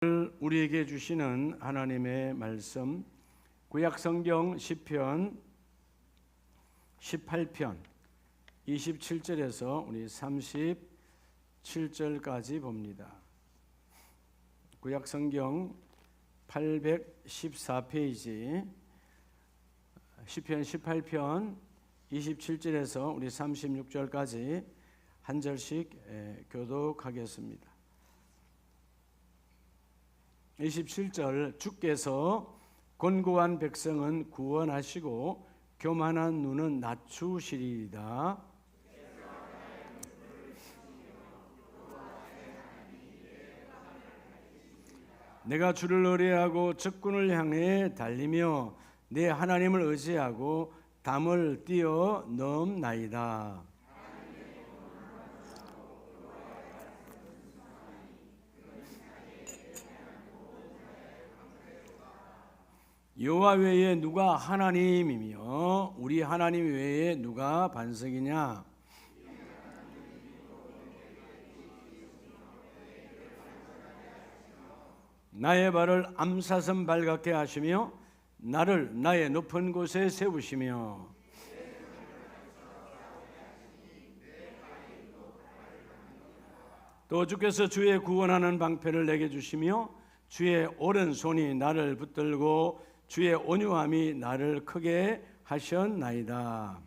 우리에게 주시는 하나님의 말씀, 구약성경 시편 18편 27절에서 우리 37절까지 봅니다. 구약성경 814페이지 시편 18편 27절에서 우리 36절까지 한 절씩 교독하겠습니다. 27절, 주께서 곤고한 백성은 구원하시고 교만한 눈은 낮추시리이다. 내가 주를 의뢰하고 적군을 향해 달리며 내 하나님을 의지하고 담을 띄어 넘나이다. 여호와 외에 누가 하나님이며 우리 하나님 외에 누가 반석이냐? 나의 발을 암사슴 발 같게 하시며 나를 나의 높은 곳에 세우시며 또 주께서 주의 구원하는 방패를 내게 주시며 주의 오른손이 나를 붙들고 주의 온유함이 나를 크게 하셨나이다.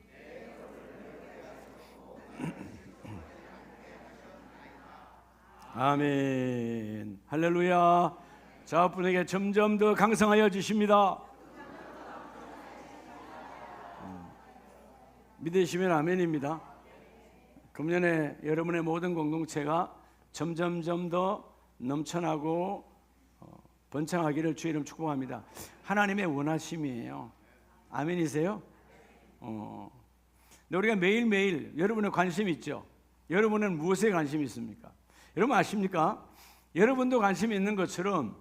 아멘. 할렐루야. 저분에게 점점 더 강성하여 주십니다. 믿으시면 아멘입니다. 금년에 여러분의 모든 공동체가 점점점 더 넘쳐나고 번창하기를 주의 이름 축복합니다. 하나님의 원하심이에요. 아멘이세요? 우리가 매일매일 여러분의 관심 있죠? 여러분은 무엇에 관심이 있습니까? 여러분 아십니까? 여러분도 관심이 있는 것처럼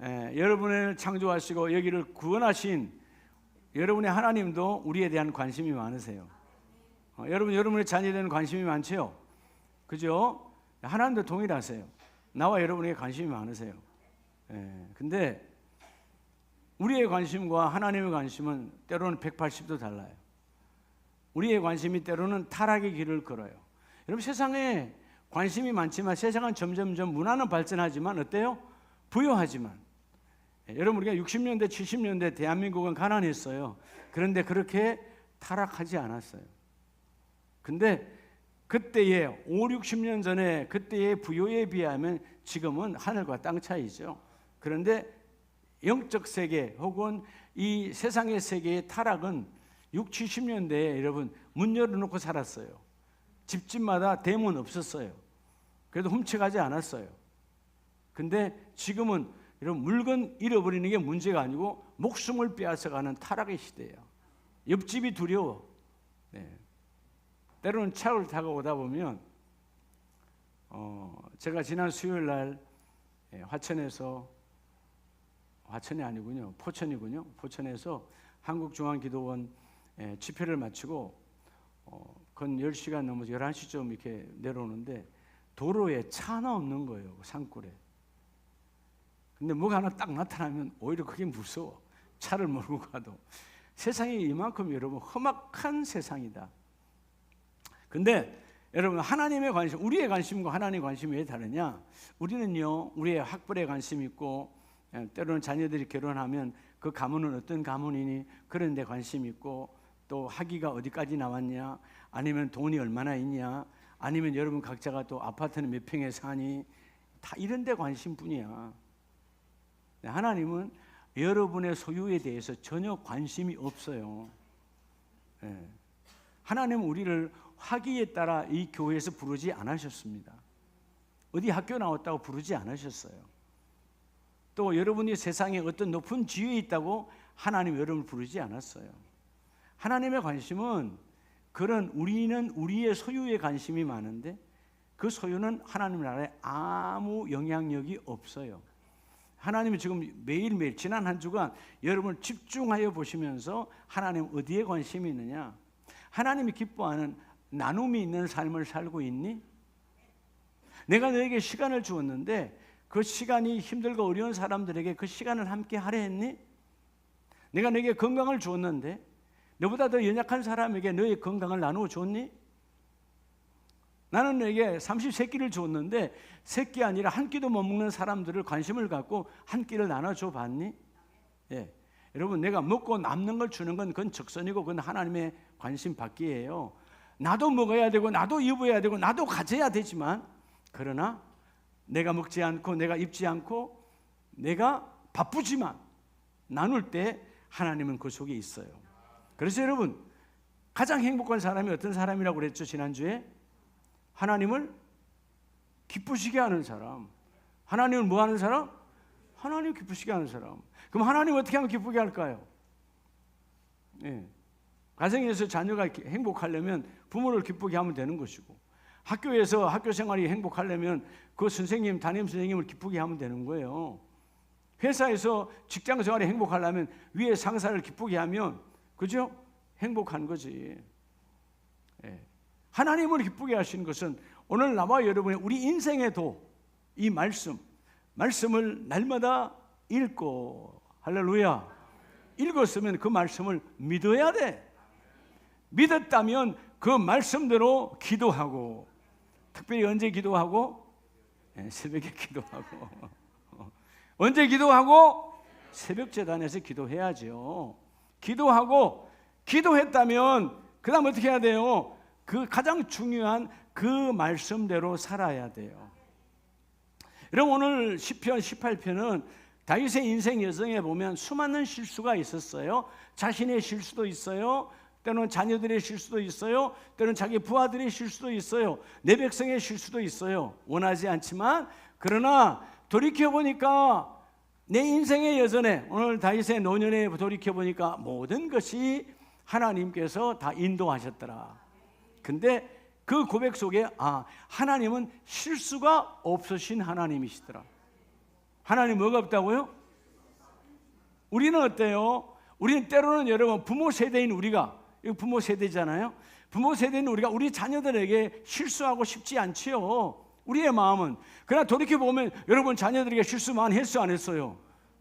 여러분을 창조하시고 여기를 구원하신 여러분의 하나님도 우리에 대한 관심이 많으세요. 여러분의 자녀에 대한 관심이 많죠? 그죠? 하나님도 동일하세요. 나와 여러분에게 관심이 많으세요. 근데 우리의 관심과 하나님의 관심은 때로는 180도 달라요. 우리의 관심이 때로는 타락의 길을 걸어요. 여러분 세상에 관심이 많지만 세상은 점점점 문화는 발전하지만 어때요? 부유하지만 여러분 우리가 60년대 70년대 대한민국은 가난했어요. 그런데 그렇게 타락하지 않았어요. 근데 그때의 5, 60년 전에 그때의 부요에 비하면 지금은 하늘과 땅 차이죠. 그런데 영적 세계 혹은 이 세상의 세계의 타락은 6, 70년대에 여러분 문 열어놓고 살았어요. 집집마다 대문 없었어요. 그래도 훔쳐가지 않았어요. 근데 지금은 여러분 물건 잃어버리는 게 문제가 아니고 목숨을 빼앗아가는 타락의 시대예요. 옆집이 두려워. 때로는 차를 타고 오다 보면 제가 지난 수요일 날 화천이 아니군요. 포천이군요. 포천에서 한국중앙기도원 집회를 마치고 건 10시간 넘어서 11시쯤 이렇게 내려오는데 도로에 차 하나 없는 거예요. 산골에. 근데 뭐가 하나 딱 나타나면 오히려 그게 무서워. 차를 몰고 가도. 세상이 이만큼 여러분 험악한 세상이다. 근데 여러분 하나님의 관심, 우리의 관심과 하나님의 관심이 왜 다르냐? 우리는요 우리의 학벌에 관심이 있고 때로는 자녀들이 결혼하면 그 가문은 어떤 가문이니 그런 데 관심이 있고 또 학위가 어디까지 나왔냐, 아니면 돈이 얼마나 있냐, 아니면 여러분 각자가 또 아파트는 몇 평에 사니, 다 이런 데 관심뿐이야. 하나님은 여러분의 소유에 대해서 전혀 관심이 없어요. 하나님은 우리를 학위에 따라 이 교회에서 부르지 않으셨습니다. 어디 학교 나왔다고 부르지 않으셨어요. 또 여러분이 세상에 어떤 높은 지위에 있다고 하나님 여러분을 부르지 않았어요. 하나님의 관심은 우리는 우리의 소유에 관심이 많은데 그 소유는 하나님 나라에 아무 영향력이 없어요. 하나님이 지금 매일매일 지난 한 주간 여러분을 집중하여 보시면서 하나님 어디에 관심이 있느냐? 하나님이 기뻐하는 나눔이 있는 삶을 살고 있니? 내가 너에게 시간을 주었는데 그 시간이 힘들고 어려운 사람들에게 그 시간을 함께 하려 했니? 내가 너에게 건강을 줬는데 너보다 더 연약한 사람에게 너의 건강을 나누어 줬니? 나는 너에게 30세끼를 줬는데 세 끼 아니라 한 끼도 못 먹는 사람들을 관심을 갖고 한 끼를 나눠줘 봤니? 예. 여러분, 내가 먹고 남는 걸 주는 건 그건 적선이고 그건 하나님의 관심 받기예요. 나도 먹어야 되고 나도 입어야 되고 나도 가져야 되지만, 그러나 내가 먹지 않고 내가 입지 않고 내가 바쁘지만 나눌 때 하나님은 그 속에 있어요. 그래서 여러분, 가장 행복한 사람이 어떤 사람이라고 그랬죠? 지난주에 하나님을 기쁘시게 하는 사람. 하나님을 뭐 하는 사람? 하나님 기쁘시게 하는 사람. 그럼 하나님 어떻게 하면 기쁘게 할까요? 예. 가정에서 자녀가 행복하려면 부모를 기쁘게 하면 되는 것이고, 학교에서 학교 생활이 행복하려면 그 선생님, 담임 선생님을 기쁘게 하면 되는 거예요. 회사에서 직장 생활이 행복하려면 위에 상사를 기쁘게 하면, 그죠? 행복한 거지. 예. 하나님을 기쁘게 하시는 것은 오늘 나와 여러분의 우리 인생에도 이 말씀을 날마다 읽고, 할렐루야, 읽었으면 그 말씀을 믿어야 돼. 믿었다면 그 말씀대로 기도하고, 특별히 언제 기도하고? 새벽에 기도하고. 언제 기도하고? 새벽 제단에서 기도해야죠. 기도하고, 기도했다면 그 다음 어떻게 해야 돼요? 그 가장 중요한 그 말씀대로 살아야 돼요. 여러분, 오늘 시편 18편은 다윗의 인생 여정에 보면 수많은 실수가 있었어요. 자신의 실수도 있어요. 때로는 자녀들의 실수도 있어요. 때로는 자기 부하들의 실수도 있어요. 내 백성의 실수도 있어요. 원하지 않지만, 그러나 돌이켜보니까 내 인생의 여정에, 오늘 다윗의 노년에 돌이켜보니까 모든 것이 하나님께서 다 인도하셨더라. 근데 그 고백 속에 하나님은 실수가 없으신 하나님이시더라. 하나님 뭐가 없다고요? 우리는 어때요? 우리는 때로는 여러분, 부모 세대인 우리가, 이거 부모 세대잖아요. 부모 세대인 우리가 우리 자녀들에게 실수하고 싶지 않지요. 우리의 마음은. 그러나 돌이켜보면 여러분, 자녀들에게 실수 많이 했어요, 안 했어요?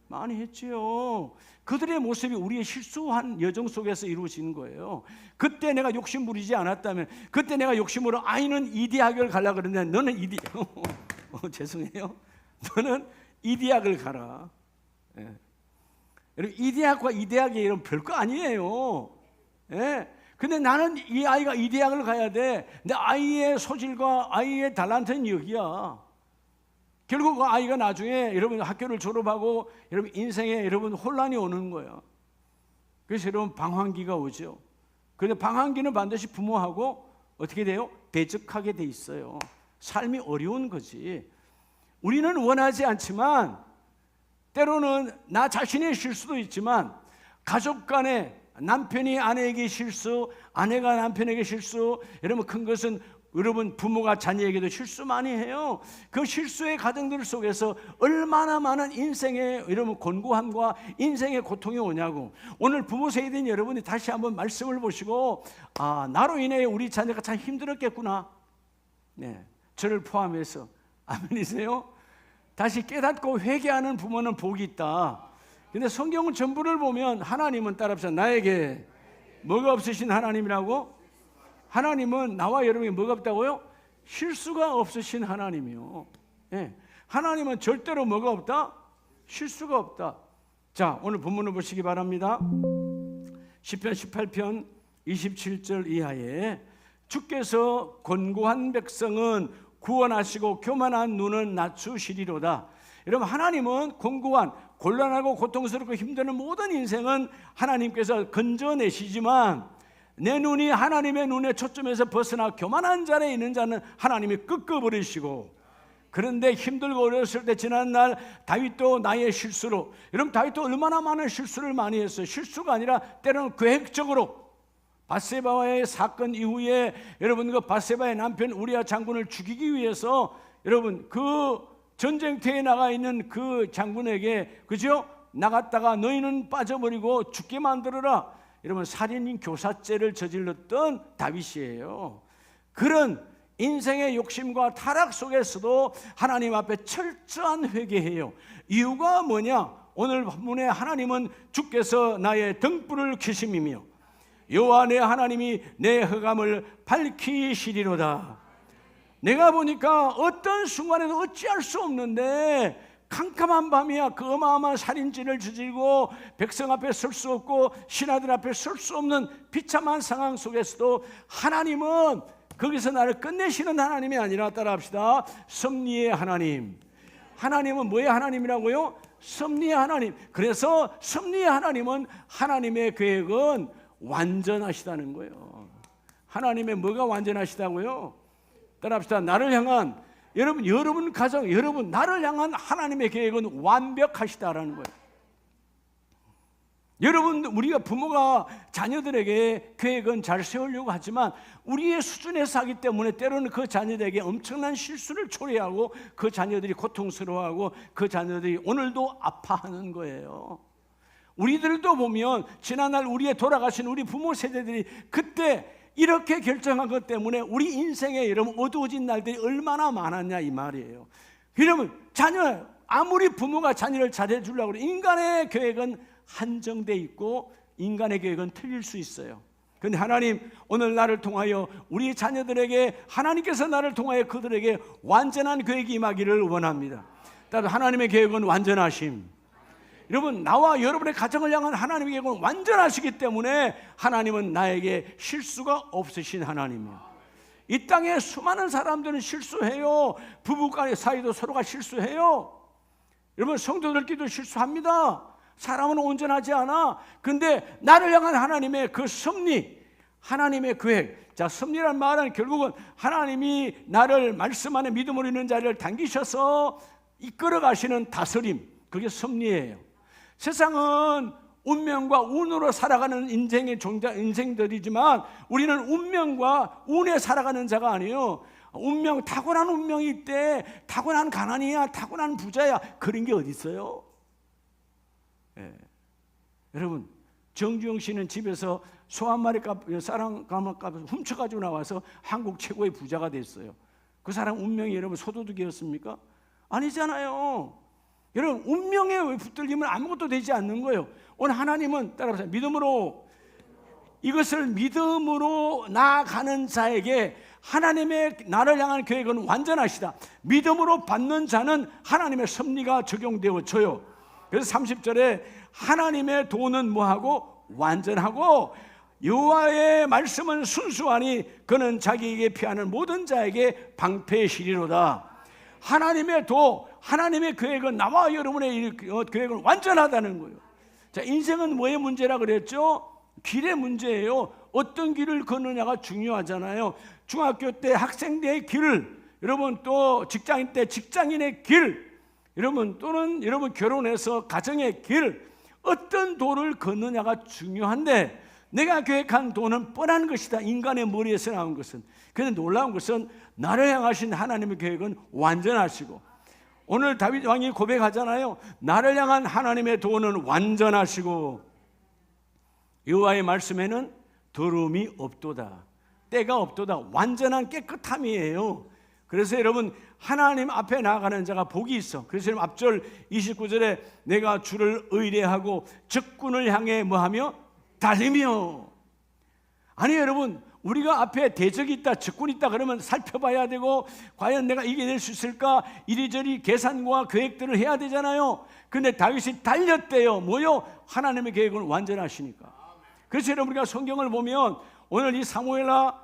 많이 했지요. 그들의 모습이 우리의 실수한 여정 속에서 이루어지는 거예요. 그때 내가 욕심 부리지 않았다면, 그때 내가 욕심으로 아이는 이 대학을 가려고 그러는데 너는 이 대학 죄송해요, 너는 이 대학을 가라. 예. 여러분, 이 대학과 이 대학이 이런 별거 아니에요. 예. 근데 나는 이 아이가 이 대학을 가야 돼. 내 아이의 소질과 아이의 달란트는 여기야. 결국 그 아이가 나중에 여러분 학교를 졸업하고 여러분 인생에 여러분 혼란이 오는 거예요. 그래서 여러분 방황기가 오죠. 그런데 방황기는 반드시 부모하고 어떻게 돼요? 대적하게 돼 있어요. 삶이 어려운 거지. 우리는 원하지 않지만, 때로는 나 자신의 실수도 있지만, 가족 간에 남편이 아내에게 실수, 아내가 남편에게 실수, 여러분 큰 것은 여러분 부모가 자녀에게도 실수 많이 해요. 그 실수의 가정들 속에서 얼마나 많은 인생의 여러분 곤고함과 인생의 고통이 오냐고. 오늘 부모 세대인 여러분이 다시 한번 말씀을 보시고, 나로 인해 우리 자녀가 참 힘들었겠구나. 네, 저를 포함해서 아멘이세요? 다시 깨닫고 회개하는 부모는 복이 있다. 근데 성경 전부를 보면 하나님은 따라합시다. 나에게 뭐가 없으신 하나님이라고? 하나님은 나와 여러분이 뭐가 없다고요? 실수가 없으신 하나님이요. 예. 하나님은 절대로 뭐가 없다? 실수가 없다. 자, 오늘 본문을 보시기 바랍니다. 시편 18편 27절 이하에, 주께서 곤고한 백성은 구원하시고 교만한 눈은 낮추시리로다. 여러분, 하나님은 곤고한, 곤란하고 고통스럽고 힘드는 모든 인생은 하나님께서 건져내시지만, 내 눈이 하나님의 눈의 초점에서 벗어나 교만한 자리에 있는 자는 하나님이 꺾어버리시고, 그런데 힘들고 어려웠을 때 지난날 다윗도 나의 실수로, 여러분 다윗도 얼마나 많은 실수를 많이 했어요. 실수가 아니라 때로는 계획적으로 밧세바와의 사건 이후에 여러분 그 밧세바의 남편 우리아 장군을 죽이기 위해서 여러분 그 전쟁터에 나가 있는 그 장군에게, 그죠? 나갔다가 너희는 빠져버리고 죽게 만들어라. 여러분 살인 교사죄를 저질렀던 다윗이에요. 그런 인생의 욕심과 타락 속에서도 하나님 앞에 철저한 회개해요. 이유가 뭐냐? 오늘 본문에 하나님은 주께서 나의 등불을 켜심이며 여호와 내 하나님이 내 흑암을 밝히시리로다. 내가 보니까 어떤 순간에도 어찌할 수 없는데 캄캄한 밤이야. 그 어마어마한 살인죄를 저지르고 백성 앞에 설 수 없고 신하들 앞에 설 수 없는 비참한 상황 속에서도 하나님은 거기서 나를 끝내시는 하나님이 아니라, 따라합시다, 섭리의 하나님. 하나님은 뭐의 하나님이라고요? 섭리의 하나님. 그래서 섭리의 하나님은, 하나님의 계획은 완전하시다는 거예요. 하나님의 뭐가 완전하시다고요? 따라합시다. 나를 향한, 여러분 가정, 여러분 나를 향한 하나님의 계획은 완벽하시다라는 거예요. 여러분, 우리가 부모가 자녀들에게 계획은 잘 세우려고 하지만 우리의 수준에서 하기 때문에 때로는 그 자녀들에게 엄청난 실수를 초래하고 그 자녀들이 고통스러워하고 그 자녀들이 오늘도 아파하는 거예요. 우리들도 보면 지난날 우리의 돌아가신 우리 부모 세대들이 그때 이렇게 결정한 것 때문에 우리 인생에 여러분 어두워진 날들이 얼마나 많았냐 이 말이에요. 여러분, 자녀, 아무리 부모가 자녀를 잘해 주려고 그래, 인간의 계획은 한정돼 있고 인간의 계획은 틀릴 수 있어요. 그런데 하나님, 오늘 나를 통하여 우리 자녀들에게, 하나님께서 나를 통하여 그들에게 완전한 계획이 임하기를 원합니다. 따라서 하나님의 계획은 완전하심. 여러분, 나와 여러분의 가정을 향한 하나님의 계획은 완전하시기 때문에 하나님은 나에게 실수가 없으신 하나님이에요. 이 땅에 수많은 사람들은 실수해요. 부부간의 사이도 서로가 실수해요. 여러분, 성도들끼리도 실수합니다. 사람은 온전하지 않아. 근데 나를 향한 하나님의 그 섭리, 하나님의 계획. 자, 섭리란 말은 결국은 하나님이 나를 말씀 안에 믿음으로 있는 자를 당기셔서 이끌어 가시는 다스림, 그게 섭리예요. 세상은 운명과 운으로 살아가는 인생들이지만 우리는 운명과 운에 살아가는 자가 아니에요. 운명, 타고난 운명이 있대. 타고난 가난이야, 타고난 부자야, 그런 게 어디 있어요? 예. 여러분, 정주영 씨는 집에서 소 한 마리 값, 쌀 가마 값을 훔쳐가지고 나와서 한국 최고의 부자가 됐어요. 그 사람 운명이 여러분 소도둑이었습니까? 아니잖아요. 여러분, 운명에 붙들리면 아무것도 되지 않는 거예요. 오늘 하나님은, 따라서 믿음으로, 이것을 믿음으로 나아가는 자에게 하나님의 나를 향한 계획은 완전하시다. 믿음으로 받는 자는 하나님의 섭리가 적용되어져요. 그래서 30절에 하나님의 도는 뭐하고? 완전하고 여호와의 말씀은 순수하니 그는 자기에게 피하는 모든 자에게 방패시리로다. 하나님의 도, 하나님의 계획은, 나와 여러분의 계획은 완전하다는 거예요. 자, 인생은 뭐의 문제라 그랬죠? 길의 문제예요. 어떤 길을 걷느냐가 중요하잖아요. 중학교 때 학생 때의 길, 여러분 또 직장인 때 직장인의 길, 여러분 또는 여러분 결혼해서 가정의 길, 어떤 도를 걷느냐가 중요한데 내가 계획한 도는 뻔한 것이다. 인간의 머리에서 나온 것은. 그런데 놀라운 것은 나를 향하신 하나님의 계획은 완전하시고, 오늘 다윗 왕이 고백하잖아요. 나를 향한 하나님의 도는 완전하시고 여호와의 말씀에는 더러움이 없도다. 때가 없도다. 완전한 깨끗함이에요. 그래서 여러분, 하나님 앞에 나아가는 자가 복이 있어. 그래서 여러분, 앞절 29절에 내가 주를 의뢰하고 적군을 향해 뭐하며? 달리며. 아니 여러분, 우리가 앞에 대적이 있다, 적군이 있다 그러면 살펴봐야 되고, 과연 내가 이겨낼 수 있을까? 이리저리 계산과 계획들을 해야 되잖아요. 근데 다윗이 달렸대요. 뭐요? 하나님의 계획은 완전하시니까. 그래서 여러분, 우리가 성경을 보면 오늘 이 사무엘하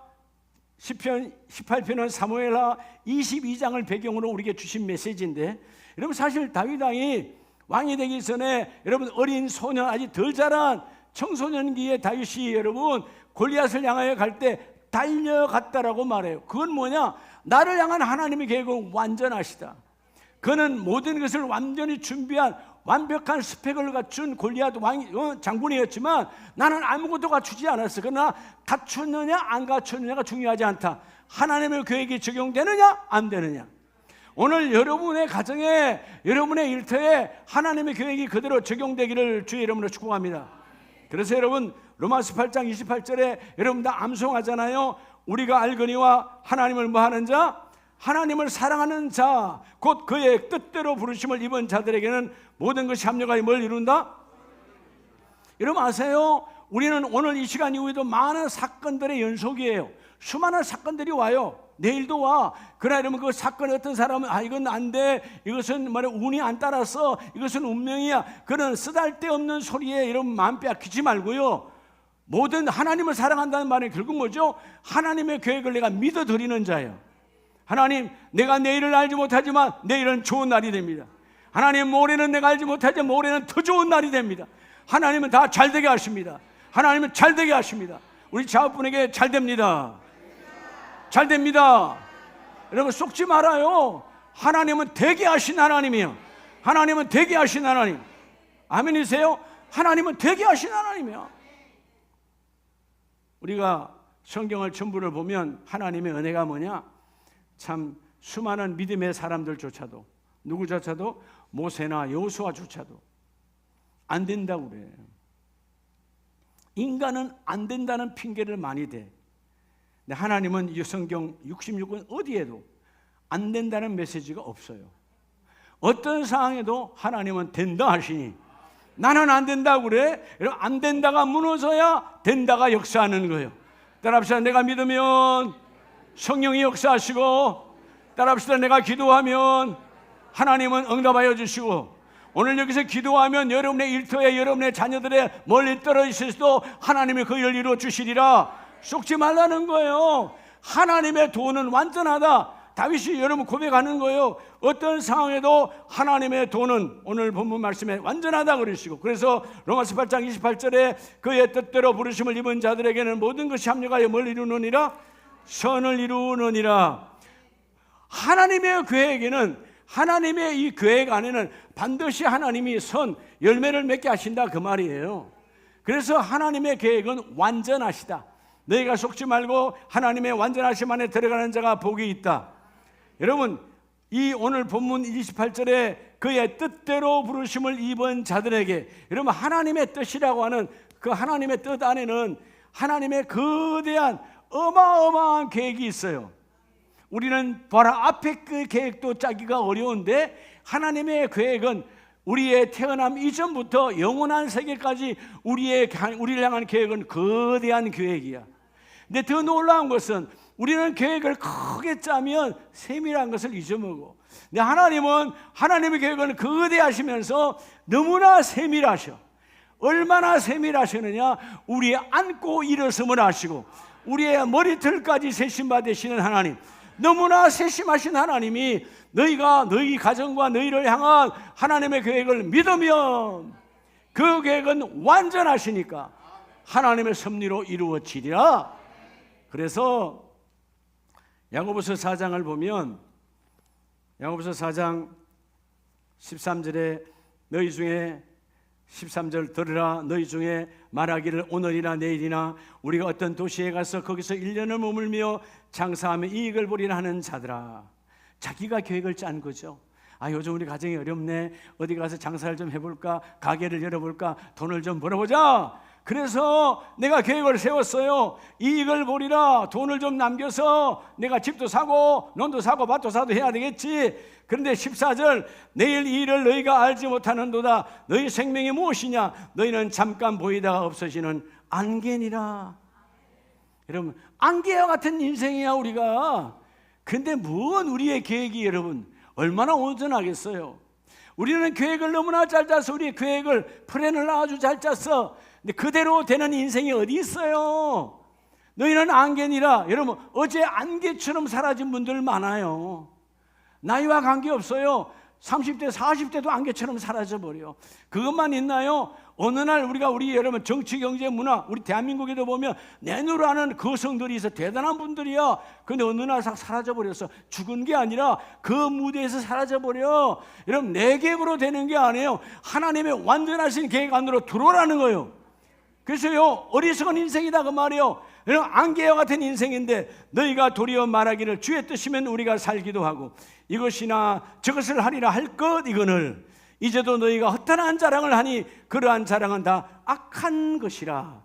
시편 18편은 사무엘하 22장을 배경으로 우리에게 주신 메시지인데, 여러분 사실 다윗 왕이 되기 전에 여러분 어린 소년, 아직 덜 자란 청소년기에 다윗이 여러분 골리앗을 향하여 갈 때 달려갔다라고 말해요. 그건 뭐냐? 나를 향한 하나님의 계획은 완전하시다. 그는 모든 것을 완전히 준비한 완벽한 스펙을 갖춘 골리앗 장군이었지만 나는 아무것도 갖추지 않았어. 그러나 갖췄느냐 안 갖췄느냐가 중요하지 않다. 하나님의 계획이 적용되느냐 안 되느냐. 오늘 여러분의 가정에, 여러분의 일터에 하나님의 계획이 그대로 적용되기를 주의 이름으로 축복합니다. 그래서 여러분, 로마서 8장 28절에 여러분 다 암송하잖아요. 우리가 알거니와 하나님을 뭐하는 자? 하나님을 사랑하는 자, 곧 그의 뜻대로 부르심을 입은 자들에게는 모든 것이 합력하여 뭘 이룬다? 여러분 아세요? 우리는 오늘 이 시간 이후에도 많은 사건들의 연속이에요. 수많은 사건들이 와요. 내일도 와. 그러나 여러분 그 사건 어떤 사람은 이건 안 돼, 이것은 말해 운이 안 따라서, 이것은 운명이야, 그런 쓰잘데없는 소리에 여러분 마음 빼앗기지 말고요, 모든 하나님을 사랑한다는 말은 결국 뭐죠? 하나님의 계획을 내가 믿어드리는 자예요. 하나님, 내가 내일을 알지 못하지만 내일은 좋은 날이 됩니다. 하나님, 모레는 내가 알지 못하지만 모레는 더 좋은 날이 됩니다. 하나님은 다 잘되게 하십니다. 하나님은 잘되게 하십니다. 우리 자업분에게 잘됩니다. 잘됩니다. 여러분 속지 말아요. 하나님은 되게 하신 하나님이에요. 하나님은 되게 하신 하나님. 아멘이세요? 하나님은 되게 하신 하나님이에요. 우리가 성경을 전부를 보면 하나님의 은혜가 뭐냐? 참 수많은 믿음의 사람들조차도, 누구조차도, 모세나 여호수아조차도 안 된다고 그래요. 인간은 안 된다는 핑계를 많이 대. 근데 하나님은 이 성경 66권 어디에도 안 된다는 메시지가 없어요. 어떤 상황에도 하나님은 된다 하시니, 나는 안 된다고 그래. 여러분, 안 된다가 무너져야 된다가 역사하는 거예요. 따라합시다. 내가 믿으면 성령이 역사하시고, 따라합시다. 내가 기도하면 하나님은 응답하여 주시고, 오늘 여기서 기도하면 여러분의 일터에 여러분의 자녀들의 멀리 떨어져 있어도 하나님이 그 일을 이루어 주시리라. 속지 말라는 거예요. 하나님의 도는 완전하다. 다윗이 여러분 고백하는 거예요. 어떤 상황에도 하나님의 도는 오늘 본문 말씀에 완전하다 그러시고, 그래서 로마서 8장 28절에 그의 뜻대로 부르심을 입은 자들에게는 모든 것이 합력하여 뭘 이루느니라? 선을 이루느니라. 하나님의 계획에는, 하나님의 이 계획 안에는 반드시 하나님이 선, 열매를 맺게 하신다 그 말이에요. 그래서 하나님의 계획은 완전하시다. 너희가 속지 말고 하나님의 완전하심 안에 들어가는 자가 복이 있다. 여러분, 이 오늘 본문 28절에 그의 뜻대로 부르심을 입은 자들에게, 여러분 하나님의 뜻이라고 하는 그 하나님의 뜻 안에는 하나님의 거대한 어마어마한 계획이 있어요. 우리는 바로 앞에 그 계획도 짜기가 어려운데, 하나님의 계획은 우리의 태어남 이전부터 영원한 세계까지 우리를 향한 계획은 거대한 계획이야. 근데 더 놀라운 것은 우리는 계획을 크게 짜면 세밀한 것을 잊어먹어. 근데 하나님은, 하나님의 계획은 거대하시면서 너무나 세밀하셔. 얼마나 세밀하시느냐? 우리의 안고 일어섬을 아시고 우리의 머리털까지 세심받으시는 하나님, 너무나 세심하신 하나님이 너희가 너희 가정과 너희를 향한 하나님의 계획을 믿으면 그 계획은 완전하시니까 하나님의 섭리로 이루어지리라. 그래서 야고보서 4장을 보면, 야고보서 4장 13절에 너희 중에 13절 들으라. 너희 중에 말하기를 오늘이나 내일이나 우리가 어떤 도시에 가서 거기서 1년을 머물며 장사하며 이익을 보리라 하는 자들아. 자기가 계획을 짠 거죠. 요즘 우리 가정이 어렵네, 어디 가서 장사를 좀 해볼까, 가게를 열어볼까, 돈을 좀 벌어보자. 그래서 내가 계획을 세웠어요. 이익을 보리라. 돈을 좀 남겨서 내가 집도 사고 논도 사고 밭도 사도 해야 되겠지. 그런데 14절, 내일 이 일을 너희가 알지 못하는도다. 너희 생명이 무엇이냐? 너희는 잠깐 보이다가 없어지는 안개니라. 여러분, 안개와 같은 인생이야 우리가. 근데 뭔 우리의 계획이 여러분 얼마나 온전하겠어요. 우리는 계획을 너무나 잘 짜서 우리의 계획을 플랜을 아주 잘 짰어. 근데 그대로 되는 인생이 어디 있어요? 너희는 안개니라. 여러분, 어제 안개처럼 사라진 분들 많아요. 나이와 관계없어요. 30대 40대도 안개처럼 사라져버려. 그것만 있나요? 어느 날 우리 여러분 정치, 경제, 문화, 우리 대한민국에도 보면 내노로 하는 거성들이 있어. 대단한 분들이야. 근데 어느 날 사라져버렸어. 죽은 게 아니라 그 무대에서 사라져버려. 여러분, 내 계획으로 되는 게 아니에요. 하나님의 완전하신 계획 안으로 들어오라는 거예요. 그래서요, 어리석은 인생이다 그 말이에요. 여러분, 안개와 같은 인생인데 너희가 도리어 말하기를 주의 뜻이면 우리가 살기도 하고 이것이나 저것을 하리라 할 것 이거늘 이제도 너희가 허탄한 자랑을 하니 그러한 자랑은 다 악한 것이라.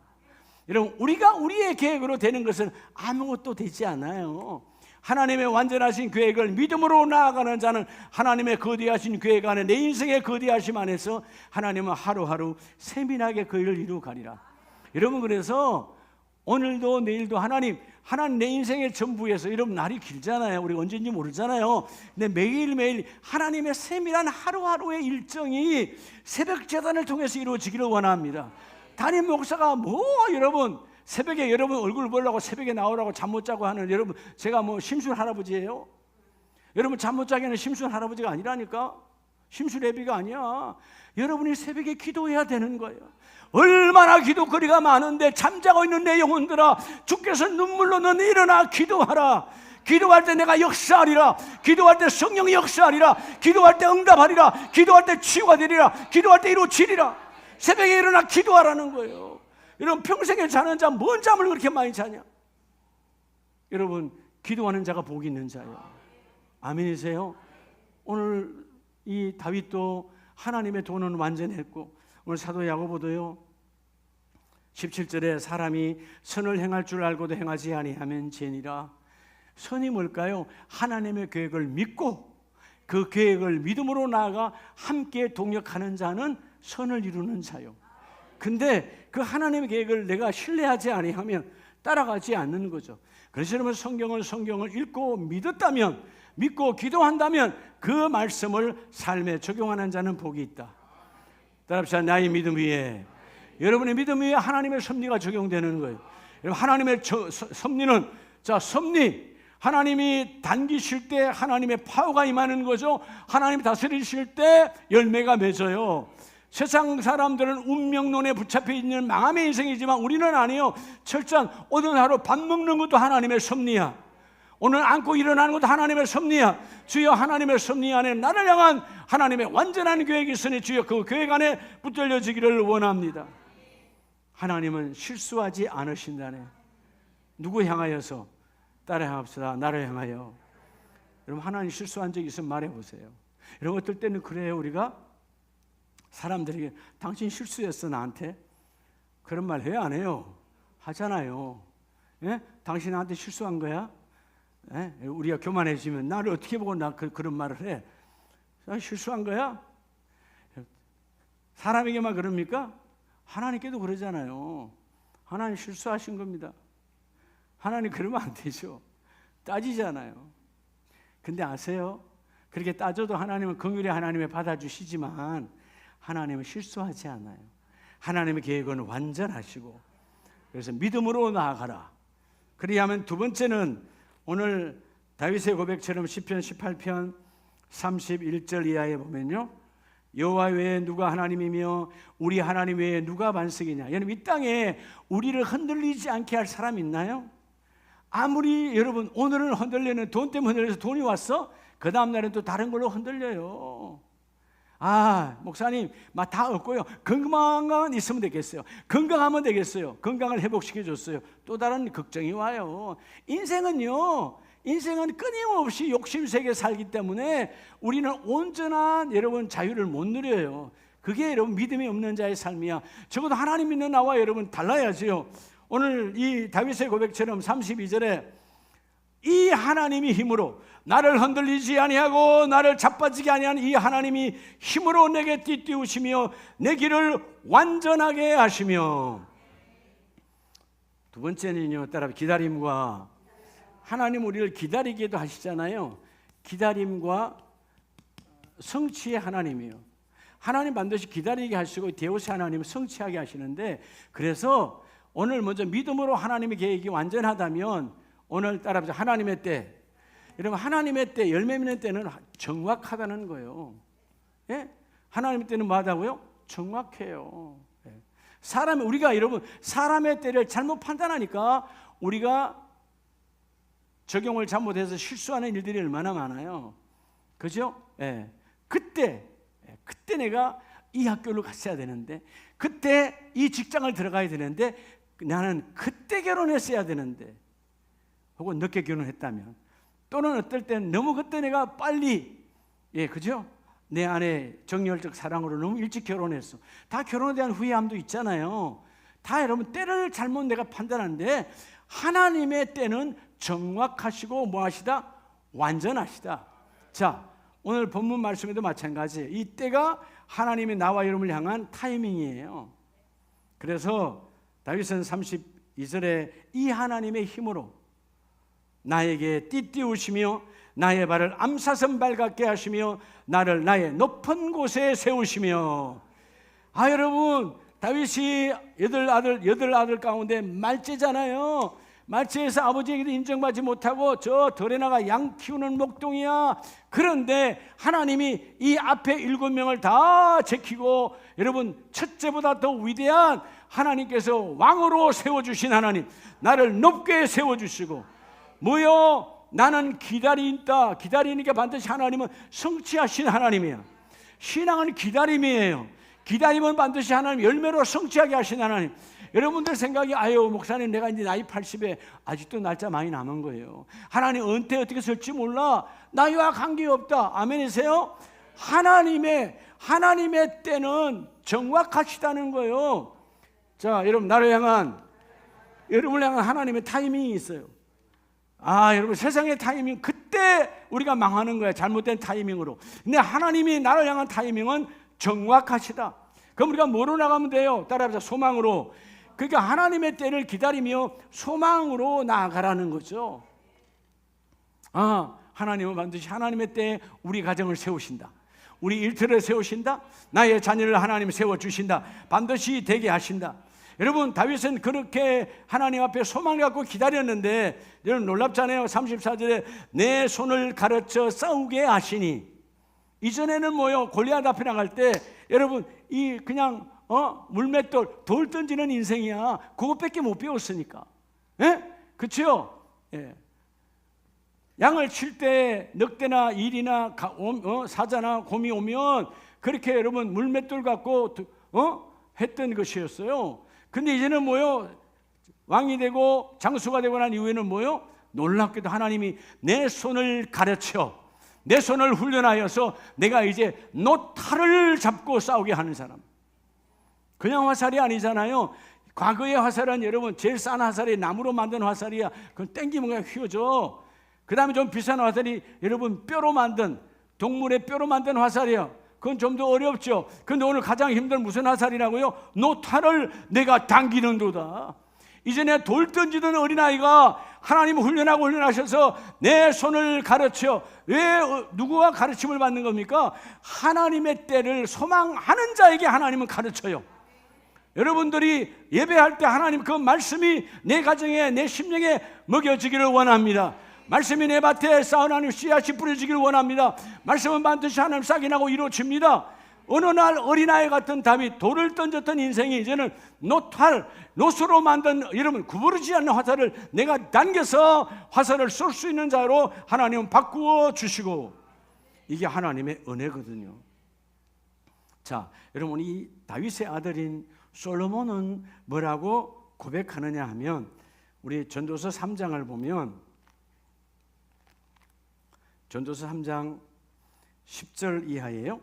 여러분, 우리가 우리의 계획으로 되는 것은 아무것도 되지 않아요. 하나님의 완전하신 계획을 믿음으로 나아가는 자는 하나님의 거대하신 계획 안에, 내 인생의 거대하심 안에서 하나님은 하루하루 세밀하게 그 일을 이루어 가리라. 여러분, 그래서 오늘도 내일도 하나님 내 인생의 전부에서, 여러분 날이 길잖아요. 우리가 언제인지 모르잖아요. 근데 매일매일 하나님의 세밀한 하루하루의 일정이 새벽 제단을 통해서 이루어지기를 원합니다. 담임 목사가 여러분 새벽에 여러분 얼굴 보려고 새벽에 나오라고 잠 못 자고 하는, 여러분 제가 심술 할아버지예요? 여러분 잠 못 자게 하는 심술 할아버지가 아니라니까. 심술 애비가 아니야. 여러분이 새벽에 기도해야 되는 거예요. 얼마나 기도거리가 많은데 잠자고 있는 내 영혼들아, 주께서 눈물로 너는 일어나 기도하라. 기도할 때 내가 역사하리라. 기도할 때 성령이 역사하리라. 기도할 때 응답하리라. 기도할 때 치유가 되리라. 기도할 때 이루어지리라. 새벽에 일어나 기도하라는 거예요. 여러분, 평생에 자는 자 뭔 잠을 그렇게 많이 자냐? 여러분, 기도하는 자가 복이 있는 자예요. 아멘이세요? 오늘 이 다윗도 하나님의 도는 완전했고, 오늘 사도 야고보도요 17절에 사람이 선을 행할 줄 알고도 행하지 아니하면 죄니라. 선이 뭘까요? 하나님의 계획을 믿고 그 계획을 믿음으로 나아가 함께 동역하는 자는 선을 이루는 자요. 근데 그 하나님의 계획을 내가 신뢰하지 아니하면 따라가지 않는 거죠. 그래서 여러분, 성경을 읽고 믿었다면, 믿고 기도한다면 그 말씀을 삶에 적용하는 자는 복이 있다. 따라합시다. 나의 믿음 위에, 여러분의 믿음 위에 하나님의 섭리가 적용되는 거예요. 여러분, 하나님의 섭리는, 섭리, 하나님이 당기실 때 하나님의 파워가 임하는 거죠. 하나님이 다스리실 때 열매가 맺어요. 세상 사람들은 운명론에 붙잡혀 있는 망함의 인생이지만 우리는 아니에요. 철저한 오늘 하루 밥 먹는 것도 하나님의 섭리야. 오늘 안고 일어나는 것도 하나님의 섭리야. 주여, 하나님의 섭리 안에 나를 향한 하나님의 완전한 계획이 있으니 주여 그 계획 안에 붙들려지기를 원합니다. 하나님은 실수하지 않으신다네. 누구 향하여서? 따라 향합시다. 나를 향하여. 여러분, 하나님 실수한 적 있으면 말해보세요. 여러분, 어떨 때는 그래요. 우리가 사람들에게 당신 실수했어 나한테? 그런 말 해요, 안 해요? 하잖아요. 예? 당신 나한테 실수한 거야? 예? 우리가 교만해지면 나를 어떻게 보고 그런 말을 해? 실수한 거야? 사람에게만 그럽니까? 하나님께도 그러잖아요. 하나님 실수하신 겁니다. 하나님 그러면 안 되죠. 따지잖아요. 근데 아세요? 그렇게 따져도 하나님은 긍휼히 하나님을 받아주시지만 하나님은 실수하지 않아요. 하나님의 계획은 완전하시고, 그래서 믿음으로 나아가라. 그리하면 두 번째는 오늘 다윗의 고백처럼 시편 18편 31절 이하에 보면요, 여호와 외에 누가 하나님이며 우리 하나님 외에 누가 반석이냐. 여러분, 이 땅에 우리를 흔들리지 않게 할 사람 있나요? 아무리 여러분 오늘은 흔들리는, 돈 때문에 흔들려서 돈이 왔어? 그 다음 날은 또 다른 걸로 흔들려요. 목사님 다 없고요, 건강만 있으면 되겠어요. 건강하면 되겠어요. 건강을 회복시켜 줬어요. 또 다른 걱정이 와요. 인생은요, 인생은 끊임없이 욕심세계 살기 때문에 우리는 온전한 여러분 자유를 못 누려요. 그게 여러분 믿음이 없는 자의 삶이야. 적어도 하나님 믿는 나와 여러분 달라야지요. 오늘 이 다윗의 고백처럼 32절에 이 하나님이 힘으로 나를 흔들리지 아니하고 나를 자빠지게 아니하는 이 하나님이 힘으로 내게 띠띠우시며 내 길을 완전하게 하시며. 두 번째는요, 따라 기다림과, 하나님 우리를 기다리게도 하시잖아요. 기다림과 성취의 하나님이에요. 하나님 반드시 기다리게 하시고 데오스 하나님은 성취하게 하시는데, 그래서 오늘 먼저 믿음으로 하나님의 계획이 완전하다면 오늘 따라서 하나님의 때, 여러분 하나님의 때, 열매 맺는 때는 정확하다는 거예요. 예? 하나님의 때는 뭐하다고요? 정확해요. 예. 우리가 여러분 사람의 때를 잘못 판단하니까 우리가 적용을 잘못해서 실수하는 일들이 얼마나 많아요. 그죠? 예. 그때 내가 이 학교를 갔어야 되는데, 그때 이 직장을 들어가야 되는데, 나는 그때 결혼했어야 되는데, 혹은 늦게 결혼했다면, 또는 어떨 때는 너무 그때 내가 빨리, 그죠? 내 안에 정열적 사랑으로 너무 일찍 결혼했어. 다 결혼에 대한 후회함도 있잖아요. 다 여러분 때를 잘못 내가 판단하는데 하나님의 때는 정확하시고 뭐하시다? 완전하시다. 자, 오늘 본문 말씀에도 마찬가지예요. 이 때가 하나님이 나와 여러분을 향한 타이밍이에요. 그래서 다윗은 32절에 이 하나님의 힘으로 나에게 띠띠우시며 나의 발을 암사슴 발 같게 하시며 나를 나의 높은 곳에 세우시며. 여러분, 다윗이 여덟 아들 가운데 말째잖아요. 말째에서 아버지에게도 인정받지 못하고 저 들에 나가 양 키우는 목동이야. 그런데 하나님이 이 앞에 7명을 다 제키고, 여러분, 첫째보다 더 위대한 하나님께서 왕으로 세워주신 하나님, 나를 높게 세워주시고, 뭐요? 나는 기다린다. 기다리니까 반드시 하나님은 성취하신 하나님이야. 신앙은 기다림이에요. 기다림은 반드시 하나님 열매로 성취하게 하신 하나님. 여러분들 생각이 아유 목사님 내가 이제 나이 80에 아직도 날짜 많이 남은 거예요. 하나님 은퇴 어떻게 쓸지 몰라. 나이와 관계없다. 아멘이세요? 하나님의 때는 정확하시다는 거예요. 자, 여러분 여러분을 향한 하나님의 타이밍이 있어요. 여러분 세상의 타이밍 그때 우리가 망하는 거야. 잘못된 타이밍으로. 근데 하나님이 나를 향한 타이밍은 정확하시다. 그럼 우리가 뭐로 나가면 돼요? 따라합시다. 소망으로. 그러니까 하나님의 때를 기다리며 소망으로 나아가라는 거죠. 하나님은 반드시 하나님의 때에 우리 가정을 세우신다. 우리 일터를 세우신다. 나의 자녀를 하나님 세워주신다. 반드시 되게 하신다. 여러분 다윗은 그렇게 하나님 앞에 소망을 갖고 기다렸는데 여러분 놀랍잖아요. 34절에 내 손을 가르쳐 싸우게 하시니. 이전에는 뭐요? 골리앗 앞에 나갈 때 여러분 이 그냥 물맷돌 돌 던지는 인생이야. 그것밖에 못 배웠으니까. 예? 그렇죠? 예. 양을 칠 때 늑대나 일이나 사자나 곰이 오면 그렇게 여러분 물맷돌 갖고 했던 것이었어요. 근데 이제는 뭐요? 왕이 되고 장수가 되고 난 이후에는 뭐요? 놀랍게도 하나님이 내 손을 가르쳐 내 손을 훈련하여서 내가 이제 노탈을 잡고 싸우게 하는 사람. 그냥 화살이 아니잖아요. 과거의 화살은 여러분 제일 싼 화살이 나무로 만든 화살이야. 그건 땡기면 그냥 휘어져. 그 다음에 좀 비싼 화살이 여러분 뼈로 만든 동물의 뼈로 만든 화살이야. 그건 좀 더 어렵죠. 근데 오늘 가장 힘든 무슨 화살이라고요? 노탈을 내가 당기는도다. 이전에 돌 던지던 어린아이가 하나님 훈련하고 훈련하셔서 내 손을 가르쳐. 왜 누구가 가르침을 받는 겁니까? 하나님의 때를 소망하는 자에게 하나님은 가르쳐요. 여러분들이 예배할 때 하나님 그 말씀이 내 가정에 내 심령에 먹여지기를 원합니다. 말씀이 내 밭에 쌓은 하나님 씨앗이 뿌려지기를 원합니다. 말씀은 반드시 하나님 싹이 나고 이루어집니다. 어느 날 어린아이 같은 다윗 돌을 던졌던 인생이 이제는 노수로 만든 여러분 구부러지지 않는 화살을 내가 당겨서 화살을 쏠 수 있는 자로 하나님은 바꾸어 주시고, 이게 하나님의 은혜거든요. 자, 여러분 이 다윗의 아들인 솔로몬은 뭐라고 고백하느냐 하면 우리 전도서 3장을 보면 전도서 3장 10절 이하예요.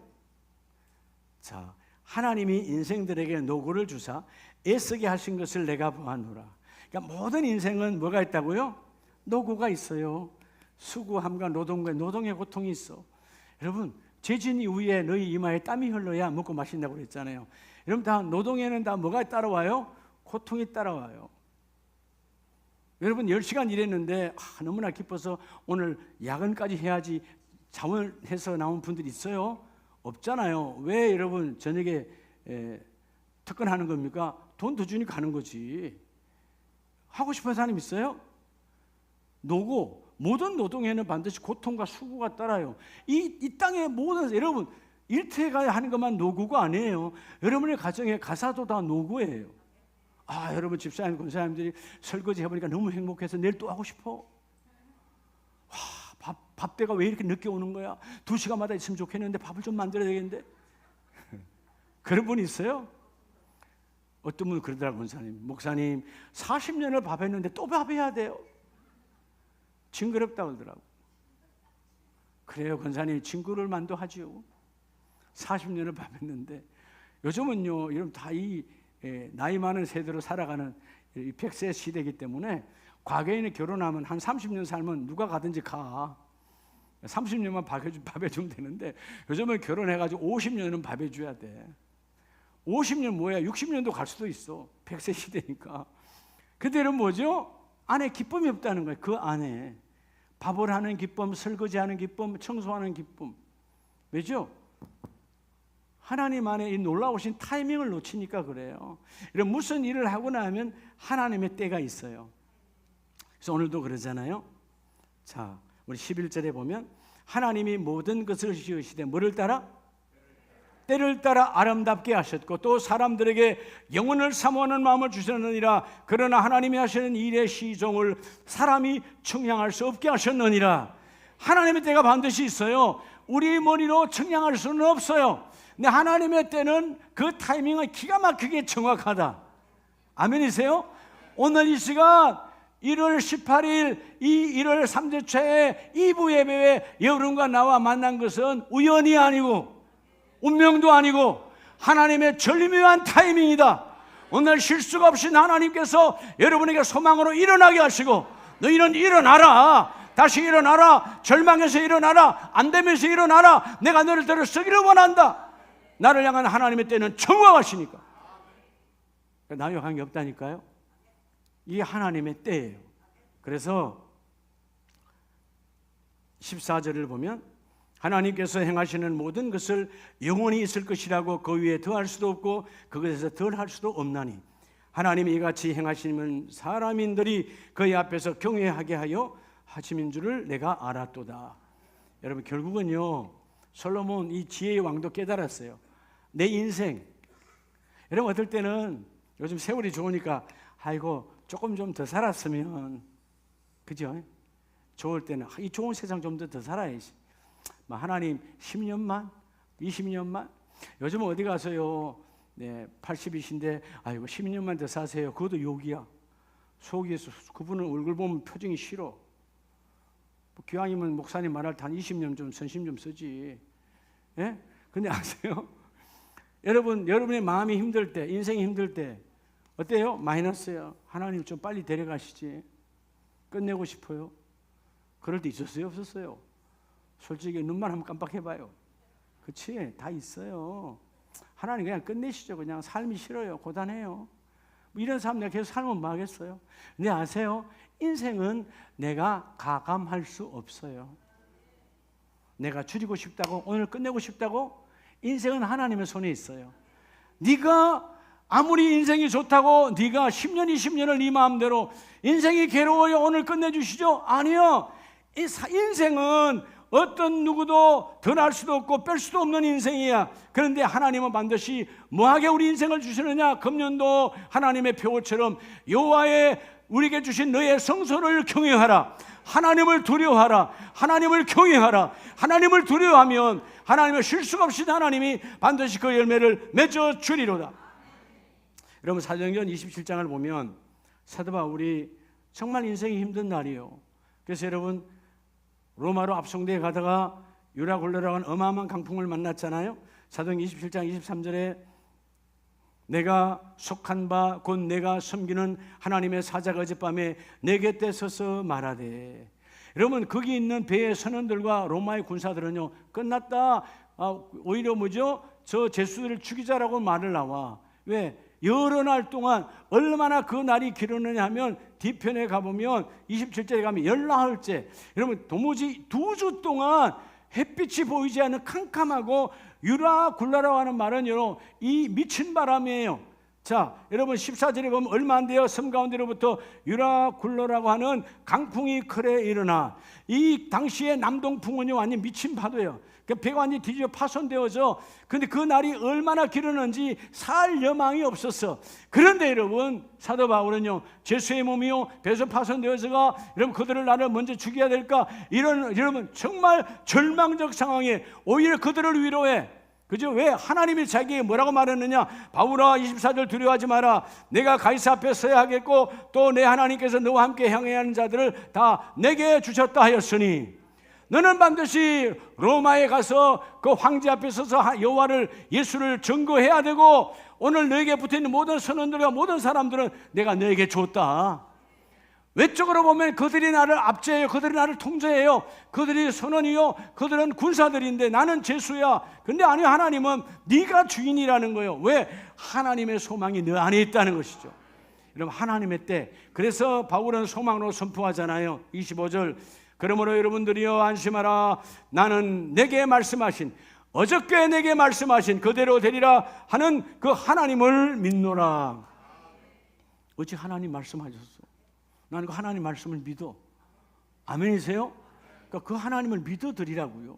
자, 하나님이 인생들에게 노고를 주사 애쓰게 하신 것을 내가 보아노라. 그러니까 모든 인생은 뭐가 있다고요? 노고가 있어요. 수고함과 노동의 고통이 있어. 여러분 재진 이후에 너희 이마에 땀이 흘러야 먹고 마신다고 그랬잖아요. 여러분 다 노동에는 다 뭐가 따라와요? 고통이 따라와요. 여러분 10시간 일했는데 너무나 기뻐서 오늘 야근까지 해야지 자원해서 나온 분들이 있어요? 없잖아요. 왜 여러분 저녁에 특근하는 겁니까? 돈 더 주니까 하는 거지. 하고 싶은 사람 있어요? 모든 노동에는 반드시 고통과 수고가 따라요. 이 땅의 모든 여러분 일터에 하는 것만 노고가 아니에요. 여러분의 가정의 가사도 다 노고예요. 여러분 집사님, 권사님들이 설거지 해보니까 너무 행복해서 내일 또 하고 싶어. 밥때가 왜 이렇게 늦게 오는 거야? 2시간마다 있으면 좋겠는데 밥을 좀 만들어야 되겠는데. 그런 분 있어요? 어떤 분은 그러더라고요. 권사님, 목사님 40년을 밥했는데 또 밥해야 돼요. 징그럽다고 그러더라고요. 그래요 권사님, 징그러울 만도 하지요. 40년을 밥했는데 요즘은요 여러분 다 이 나이 많은 세대로 살아가는 이 100세 시대이기 때문에 과거에는 결혼하면 한 30년 살면 누가 가든지 가. 30년만 밥해주면 되는데 요즘은 결혼해가지고 50년은 밥해줘야 돼. 50년 뭐야? 60년도 갈 수도 있어. 100세 시대니까. 그때는 뭐죠? 안에 기쁨이 없다는 거예요. 그 안에 밥을 하는 기쁨, 설거지하는 기쁨, 청소하는 기쁨. 왜죠? 하나님 안에 이 놀라우신 타이밍을 놓치니까 그래요. 이런 무슨 일을 하고 나면 하나님의 때가 있어요. 그래서 오늘도 그러잖아요. 자, 우리 11절에 보면 하나님이 모든 것을 지으시되 뭐를 따라? 때를 따라 아름답게 하셨고 또 사람들에게 영혼을 사모하는 마음을 주셨느니라. 그러나 하나님이 하시는 일의 시종을 사람이 측량할 수 없게 하셨느니라. 하나님의 때가 반드시 있어요. 우리 머리로 측량할 수는 없어요. 근데 하나님의 때는 그 타이밍은 기가 막히게 정확하다. 아멘이세요? 오늘 이 시간 1월 18일 이 1월 3주차에 2부 예배에 여러분과 나와 만난 것은 우연이 아니고 운명도 아니고 하나님의 절묘한 타이밍이다. 오늘 실수가 없이 하나님께서 여러분에게 소망으로 일어나게 하시고 너희는 일어나라. 다시 일어나라. 절망에서 일어나라. 안 되면서 일어나라. 내가 너를 들어 쓰기를 원한다. 나를 향한 하나님의 때는 정확하시니까. 나와 관계 없다니까요. 이게 하나님의 때예요. 그래서 14절을 보면 하나님께서 행하시는 모든 것을 영원히 있을 것이라고 그 위에 더할 수도 없고 그것에서 덜할 수도 없나니 하나님이 이같이 행하시는 사람인들이 그의 앞에서 경외하게 하여 하심인 줄을 내가 알았도다. 여러분 결국은요 솔로몬 이 지혜의 왕도 깨달았어요. 내 인생 여러분 어떨 때는 요즘 세월이 좋으니까 아이고 조금 좀 더 살았으면 그죠? 좋을 때는 이 좋은 세상 좀 더 살아야지. 하나님 10년만 20년만 요즘 어디 가서요 80이신데 아이고 10년만 더 사세요. 그것도 욕이야. 속에서 그분은 얼굴 보면 표정이 싫어. 기왕이면 목사님 말할 때 한 20년 좀 선심 좀 쓰지. 예? 근데 아세요? 여러분의 마음이 힘들 때 인생이 힘들 때 어때요? 마이너스야. 하나님 좀 빨리 데려가시지. 끝내고 싶어요. 그럴 때 있었어요? 없었어요? 솔직히 눈만 한번 깜빡해봐요. 그치? 다 있어요. 하나님 그냥 끝내시죠. 그냥 삶이 싫어요. 고단해요. 이런 사람 내가 계속 살면 뭐 하겠어요? 근데 아세요? 인생은 내가 가감할 수 없어요. 내가 줄이고 싶다고 오늘 끝내고 싶다고 인생은 하나님의 손에 있어요. 네가 아무리 인생이 좋다고 네가 10년 20년을 네 마음대로 인생이 괴로워요 오늘 끝내주시죠? 아니요. 인생은 어떤 누구도 더 날 수도 없고 뺄 수도 없는 인생이야. 그런데 하나님은 반드시 뭐하게 우리 인생을 주시느냐? 금년도 하나님의 표어처럼 여호와의 우리에게 주신 너의 성소를 경외하라. 하나님을 두려워하라. 하나님을 경외하라. 하나님을 두려워하면 하나님의 실수가 없이 하나님이 반드시 그 열매를 맺어 주리로다. 여러분 사도행전 27장을 보면 사도 바울이 정말 인생이 힘든 날이에요. 그래서 여러분 로마로 압송대에 가다가 유라굴로라고 하는 어마어마한 강풍을 만났잖아요. 사도행전 27장 23절에 내가 속한 바 곧 내가 섬기는 하나님의 사자가 어젯밤에 내 곁에 서서 말하되. 여러분 거기 있는 배의 선원들과 로마의 군사들은요 끝났다. 오히려 뭐죠? 저 제수들을 죽이자라고 말을 나와. 왜? 여러 날 동안 얼마나 그 날이 길었느냐 하면 뒤편에 가보면 27절에 가면 열나흘째. 여러분 도무지 2주 동안 햇빛이 보이지 않는 캄캄하고 유라굴라라고 하는 말은 여러분 이 미친 바람이에요. 자 여러분 14절에 보면 얼마 안 돼요. 섬 가운데로부터 유라굴라라고 하는 강풍이 크게 일어나. 이 당시에 남동풍은요 완전 미친 파도예요. 배가 완전히 뒤집어 파손되어져. 그런데 그 날이 얼마나 길었는지 살 여망이 없었어. 그런데 여러분 사도 바울은요 제수의 몸이요 배에서 파손되어져가 여러분 그들을 나를 먼저 죽여야 될까 이런 여러분 정말 절망적 상황에 오히려 그들을 위로해. 그죠? 왜? 하나님이 자기에게 뭐라고 말했느냐? 바울아 24절 두려워하지 마라. 내가 가이사 앞에 서야 하겠고 또 내 하나님께서 너와 함께 향해야 하는 자들을 다 내게 주셨다 하였으니 너는 반드시 로마에 가서 그 황제 앞에 서서 여호와를 예수를 증거해야 되고 오늘 너에게 붙어있는 모든 선원들과 모든 사람들은 내가 너에게 줬다. 외적으로 보면 그들이 나를 압제해요. 그들이 나를 통제해요. 그들이 선원이요, 그들은 군사들인데 나는 죄수야. 근데 아니, 하나님은 네가 주인이라는 거예요. 왜? 하나님의 소망이 너 안에 있다는 것이죠. 여러분, 하나님의 때. 그래서 바울은 소망으로 선포하잖아요. 25절, 그러므로 여러분들이여 안심하라. 나는 내게 말씀하신, 어저께 내게 말씀하신 그대로 되리라 하는 그 하나님을 믿노라. 어찌 하나님 말씀하셨어? 나는 그 하나님 말씀을 믿어. 아멘이세요? 그러니까 그 하나님을 믿어드리라고요.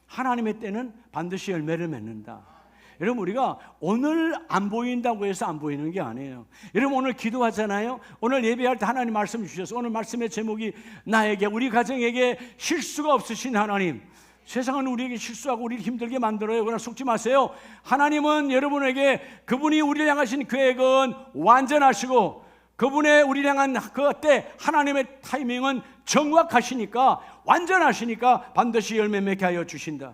하나님의 때는 반드시 열매를 맺는다. 여러분, 우리가 오늘 안 보인다고 해서 안 보이는 게 아니에요. 여러분, 오늘 기도하잖아요. 오늘 예배할 때 하나님 말씀 주셔서 오늘 말씀의 제목이 나에게, 우리 가정에게 실수가 없으신 하나님. 세상은 우리에게 실수하고 우리를 힘들게 만들어요. 그러나 속지 마세요. 하나님은 여러분에게 그분이 우리를 향하신 계획은 완전하시고 그분의 우리를 향한 그때 하나님의 타이밍은 정확하시니까, 완전하시니까 반드시 열매 맺게 하여 주신다.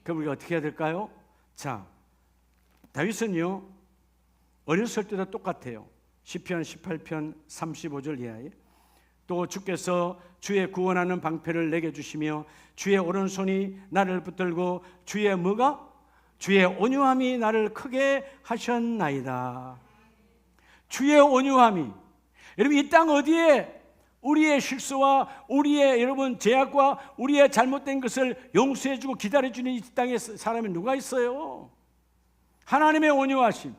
그럼 우리가 어떻게 해야 될까요? 자, 다윗은요 어렸을 때도 똑같아요. 시편 18편 35절 이하에 또 주께서 주의 구원하는 방패를 내게 주시며 주의 오른손이 나를 붙들고 주의 뭐가? 주의 온유함이 나를 크게 하셨나이다. 주의 온유함이, 여러분, 이 땅 어디에 우리의 실수와 우리의 여러분 죄악과 우리의 잘못된 것을 용서해주고 기다려주는 이 땅에 사람이 누가 있어요? 하나님의 온유하심.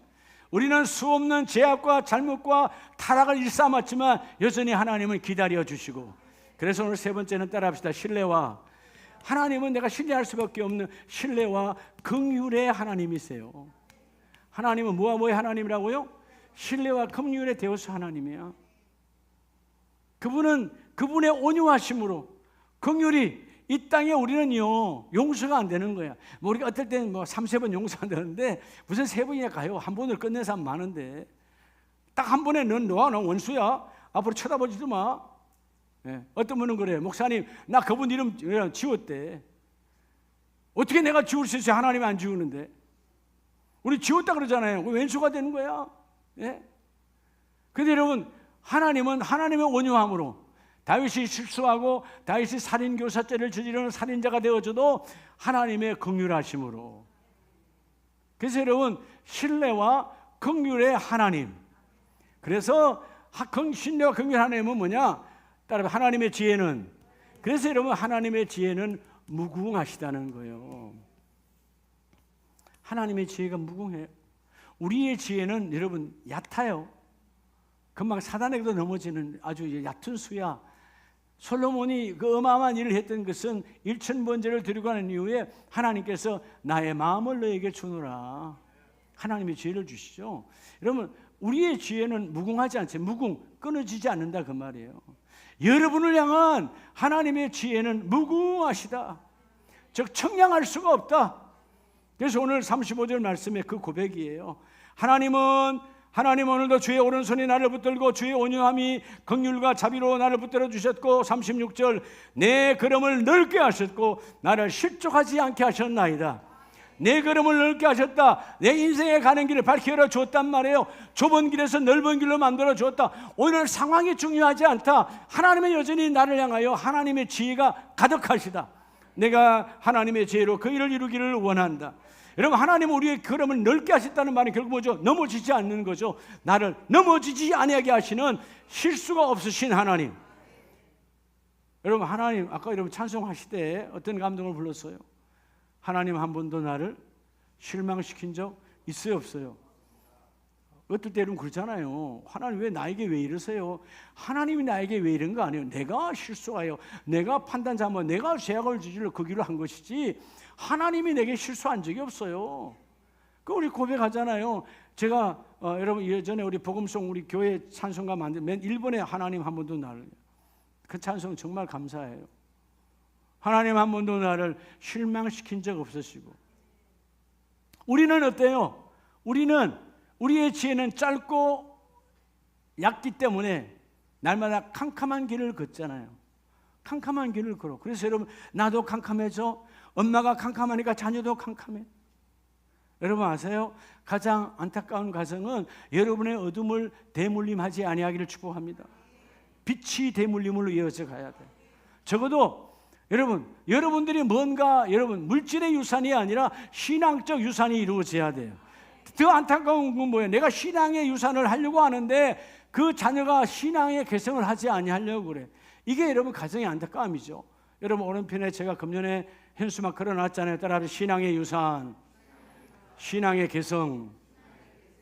우리는 수없는 죄악과 잘못과 타락을 일삼았지만 여전히 하나님은 기다려주시고, 그래서 오늘 세 번째는 따라합시다. 신뢰와, 하나님은 내가 신뢰할 수밖에 없는 신뢰와 긍휼의 하나님이세요. 하나님은 뭐와 뭐의 하나님이라고요? 신뢰와 긍휼의 대오수 하나님이야. 그분은 그분의 온유하심으로, 긍휼이 이 땅에 우리는요 용서가 안 되는 거야. 뭐 우리가 어떨 때는 뭐 3-4번 용서 안 되는데 무슨 3번이나 가요? 한 번을 끝낸 사람 많은데 딱 한 번에 넌 원수야. 앞으로 쳐다보지도 마. 예. 어떤 분은 그래. 목사님, 나 그분 이름 지웠대. 어떻게 내가 지울 수 있어요? 하나님이 안 지우는데. 우리 지웠다 그러잖아요. 왼수가 되는 거야. 예? 근데 여러분, 하나님은 하나님의 온유함으로, 다윗이 실수하고 다윗이 살인교사죄를 저지르는 살인자가 되어져도 하나님의 긍휼하심으로. 그래서 여러분, 신뢰와 긍휼의 하나님. 그래서 신뢰와 긍휼 하나님은 뭐냐? 따라서 하나님의 지혜는, 그래서 여러분, 하나님의 지혜는 무궁하시다는 거예요. 하나님의 지혜가 무궁해요. 우리의 지혜는 여러분 얕아요. 금방 사단에게도 넘어지는 아주 얕은 수야. 솔로몬이 그 어마어마한 일을 했던 것은 1000번제를 드리고 난 이후에 하나님께서 나의 마음을 너에게 주노라. 하나님의 지혜를 주시죠. 여러분, 우리의 지혜는 무궁하지 않죠. 끊어지지 않는다 그 말이에요. 여러분을 향한 하나님의 지혜는 무궁하시다. 즉 청량할 수가 없다. 그래서 오늘 35절 말씀에 그 고백이에요. 하나님은 오늘도 주의 오른손이 나를 붙들고 주의 온유함이 긍휼과 자비로 나를 붙들어 주셨고, 36절, 내 걸음을 넓게 하셨고 나를 실족하지 않게 하셨나이다. 내 걸음을 넓게 하셨다. 내 인생에 가는 길을 밝히 열어줬단 말이에요. 좁은 길에서 넓은 길로 만들어 줬다. 오늘 상황이 중요하지 않다. 하나님은 여전히 나를 향하여 하나님의 지혜가 가득하시다. 내가 하나님의 지혜로 그 일을 이루기를 원한다. 여러분, 하나님은 우리의 걸음을 넓게 하셨다는 말은 결국 뭐죠? 넘어지지 않는 거죠. 나를 넘어지지 아니하게 하시는 실수가 없으신 하나님. 여러분, 하나님 아까 여러분 찬송하실 때 어떤 감동을 불렀어요? 하나님 한 번도 나를 실망시킨 적 있어요, 없어요? 어떨 때는 그렇잖아요. 하나님 왜 이러세요? 하나님이 나에게 왜 이런 거 아니에요? 내가 실수하여, 내가 판단 잘못, 내가 죄악을 저질러 그 길로 한 것이지 하나님이 내게 실수한 적이 없어요. 그 우리 고백하잖아요. 제가 여러분 예전에 우리 복음송 우리 교회 찬송가 만들 맨 1번에 하나님 한 번도 나를, 그 찬송 정말 감사해요. 하나님 한 번도 나를 실망시킨 적 없으시고. 우리는 어때요? 우리의 지혜는 짧고 얕기 때문에 날마다 캄캄한 길을 걷잖아요. 캄캄한 길을 걸어. 그래서 여러분, 나도 캄캄해져. 엄마가 캄캄하니까 자녀도 캄캄해. 여러분 아세요? 가장 안타까운 가정은 여러분의 어둠을 대물림하지 아니하기를 축복합니다. 빛이 대물림으로 이어져 가야 돼. 적어도 여러분들이 뭔가 물질의 유산이 아니라 신앙적 유산이 이루어져야 돼요. 더 안타까운 건 뭐예요? 내가 신앙의 유산을 하려고 하는데 그 자녀가 신앙의 개성을 하지 아니하려고 그래. 이게 여러분 가정의 안타까움이죠. 여러분 오른편에 제가 금년에 현수막 걸어놨잖아요. 따라서 신앙의 유산, 신앙의 개성.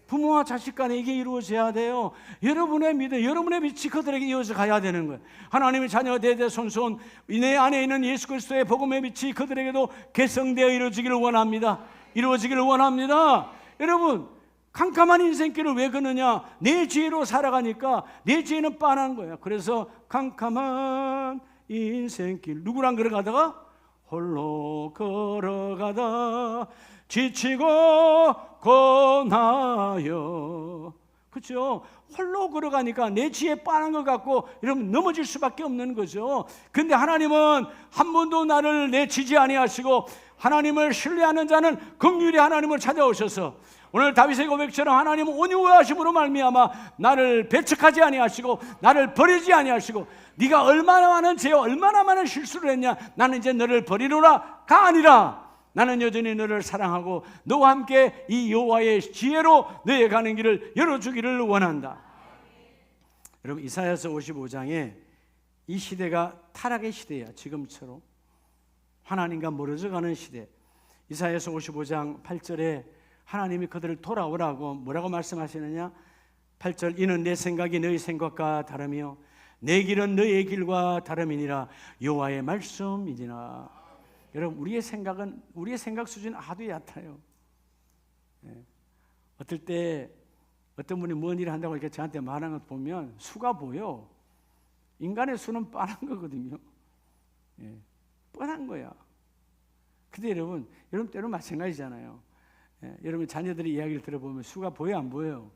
부모와 자식 간에 이게 이루어져야 돼요. 여러분의 믿음, 여러분의 빛이 그들에게 이어져 가야 되는 거예요. 하나님의 자녀 대대손손 내 안에 있는 예수 그리스도의 복음의 빛이 그들에게도 개성되어 이루어지기를 원합니다. 이루어지기를 원합니다. 여러분, 캄캄한 인생길을 왜 걷느냐? 내 지혜로 살아가니까 내 지혜는 빤한 거야. 그래서 캄캄한 인생길, 누구랑 걸어가다가? 홀로 걸어가다 지치고 고나요. 그렇죠? 홀로 걸어가니까 내 지혜 빤한 것 같고 여러분 넘어질 수밖에 없는 거죠. 근데 하나님은 한 번도 나를 내치지 아니하시고 하나님을 신뢰하는 자는 긍휼히 하나님을 찾아오셔서 오늘 다윗의 고백처럼 하나님은 온유하심으로 말미암아 나를 배척하지 아니하시고 나를 버리지 아니하시고 네가 얼마나 많은 죄 얼마나 많은 실수를 했냐, 나는 이제 너를 버리노라가 아니라 나는 여전히 너를 사랑하고 너와 함께 이 여호와의 지혜로 너의 가는 길을 열어주기를 원한다. 여러분 이사야서 55장에 이 시대가 타락의 시대야. 지금처럼 하나님과 멀어져가는 시대. 이사야서 55장 8절에 하나님이 그들을 돌아오라고 뭐라고 말씀하시느냐? 8절, 이는 내 생각이 너희 생각과 다르며 내 길은 너희의 길과 다름이니라 여호와의 말씀이니라. 여러분 우리의 생각 수준 아주 얕아요. 어떨 때 어떤 분이 뭔 일을 한다고 이렇게 저한테 말하는 것 보면 수가 보여. 인간의 수는 뻔한 거거든요. 뻔한 거야. 근데 여러분 때로 마찬가지잖아요. 여러분 자녀들의 이야기를 들어보면 수가 보여 안 보여요?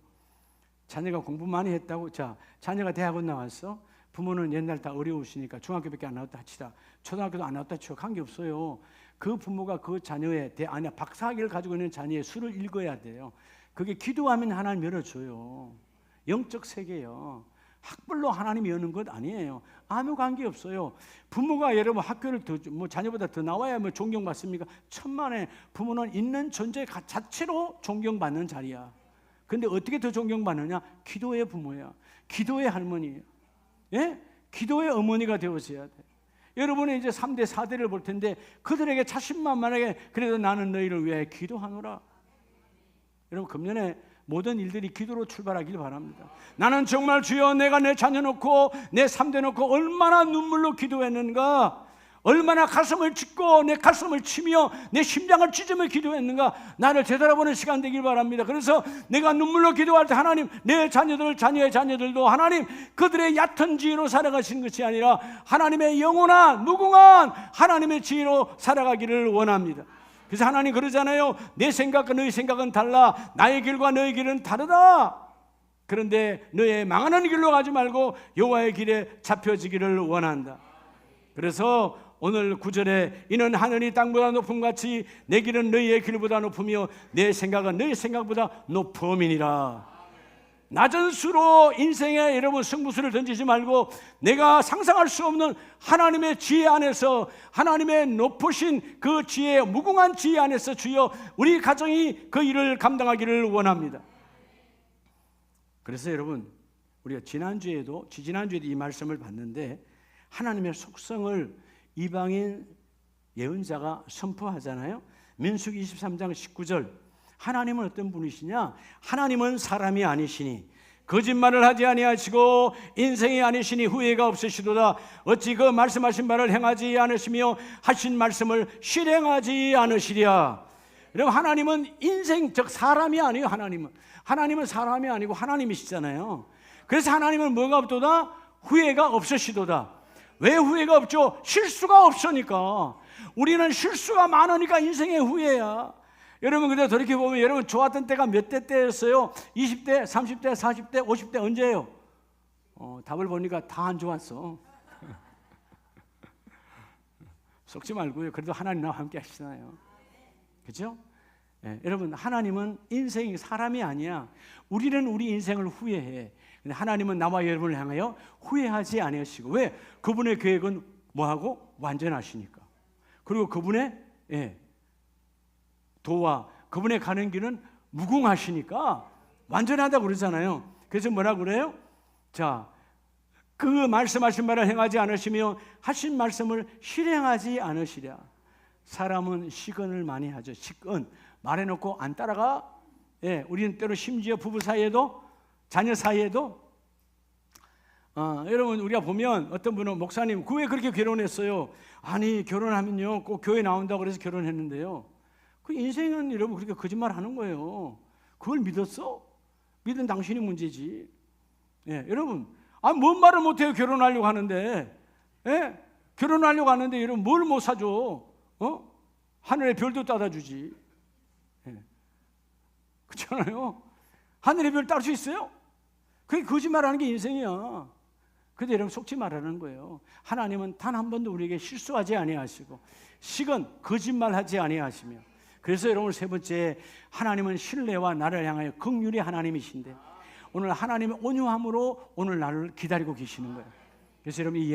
자녀가 공부 많이 했다고, 자 자녀가 대학원 나왔어. 부모는 옛날 다 어려우시니까 중학교밖에 안 나왔다 치다, 초등학교도 안 나왔다 치고 관계없어요. 그 부모가 그 자녀의 박사학위를 가지고 있는 자녀의 수를 읽어야 돼요. 그게 기도하면 하나님 열어줘요. 영적 세계요. 학벌로 하나님이 여는 것 아니에요. 아무 관계 없어요. 부모가 여러분 학교를 자녀보다 더 나와야 존경받습니까? 천만에 부모는 있는 존재 자체로 존경받는 자리야. 근데 어떻게 더 존경받느냐? 기도의 부모야. 기도의 할머니예요. 예? 기도의 어머니가 되어져야 돼. 여러분이 이제 3대 4대를 볼 텐데 그들에게 자신만만하게 그래도 나는 너희를 위해 기도하노라. 여러분 금년에 모든 일들이 기도로 출발하길 바랍니다. 나는 정말 주여 내가 내 자녀 놓고 내 3대 놓고 얼마나 눈물로 기도했는가, 얼마나 가슴을 찢고 내 가슴을 치며 내 심장을 찢으며 기도했는가, 나를 되돌아보는 시간 되길 바랍니다. 그래서 내가 눈물로 기도할 때 하나님 내 자녀의 자녀들도 하나님 그들의 얕은 지혜로 살아가시는 것이 아니라 하나님의 영원한 무궁한 하나님의 지혜로 살아가기를 원합니다. 그래서 하나님 그러잖아요. 내 생각과 너희 생각은 달라. 나의 길과 너의 길은 다르다. 그런데 너의 망하는 길로 가지 말고 여호와의 길에 잡혀지기를 원한다. 그래서 오늘 9절에 이는 하늘이 땅보다 높음 같이 내 길은 너희의 길보다 높으며 내 생각은 너희 생각보다 높음이니라. 낮은 수로 인생에 여러분 승부수를 던지지 말고 내가 상상할 수 없는 하나님의 지혜 안에서, 하나님의 높으신 그 지혜, 무궁한 지혜 안에서 주여 우리 가정이 그 일을 감당하기를 원합니다. 그래서 여러분 우리가 지지난주에도 이 말씀을 봤는데 하나님의 속성을 이방인 예언자가 선포하잖아요. 민수기 23장 19절, 하나님은 어떤 분이시냐? 하나님은 사람이 아니시니 거짓말을 하지 아니하시고 인생이 아니시니 후회가 없으시도다. 어찌 그 말씀하신 바를 행하지 않으시며 하신 말씀을 실행하지 않으시랴. 여러분 하나님은 인생 즉 사람이 아니에요. 하나님은 사람이 아니고 하나님이시잖아요. 그래서 하나님은 뭐가 없도다? 후회가 없으시도다. 왜 후회가 없죠? 실수가 없으니까. 우리는 실수가 많으니까 인생의 후회야. 여러분 근데 돌이켜보면 여러분 좋았던 때가 몇 대 때였어요? 20대, 30대, 40대, 50대 언제예요? 답을 보니까 다 안 좋았어. 속지 말고요. 그래도 하나님 나와 함께 하시잖아요. 그렇죠? 예, 여러분, 하나님은 인생이 사람이 아니야. 우리는 우리 인생을 후회해. 근데 하나님은 나와 여러분을 향하여 후회하지 아니하시고, 왜? 그분의 계획은 뭐하고? 완전하시니까. 그리고 그분의 도와 그분의 가는 길은 무궁하시니까 완전하다고 그러잖아요. 그래서 뭐라 그래요? 자, 그 말씀하신 바를 행하지 않으시며 하신 말씀을 실행하지 않으시랴. 사람은 시건을 많이 하죠. 시건 말해놓고 안 따라가. 우리는 때로 심지어 부부 사이에도, 자녀 사이에도 여러분, 우리가 보면 어떤 분은 목사님 그 왜 그렇게 결혼했어요? 아니, 결혼하면요 꼭 교회 나온다고 그래서 결혼했는데요. 그 인생은 여러분 그렇게 거짓말하는 거예요. 그걸 믿었어? 믿은 당신이 문제지. 여러분, 뭔 말을 못해요. 결혼하려고 하는데, 결혼하려고 하는데 여러분 뭘 못 사줘? 하늘의 별도 따다 주지. 그렇잖아요. 하늘의 별 딸 수 있어요? 그게 거짓말하는 게 인생이야. 근데 여러분 속지 말라는 거예요. 하나님은 단 한 번도 우리에게 실수하지 아니하시고 식은 거짓말하지 아니하시며, 그래서 여러분 세 번째, 하나님은 신뢰와 나를 향하여 긍휼의 하나님이신데 오늘 하나님의 온유함으로 오늘 나를 기다리고 계시는 거예요. 그래서 여러분 이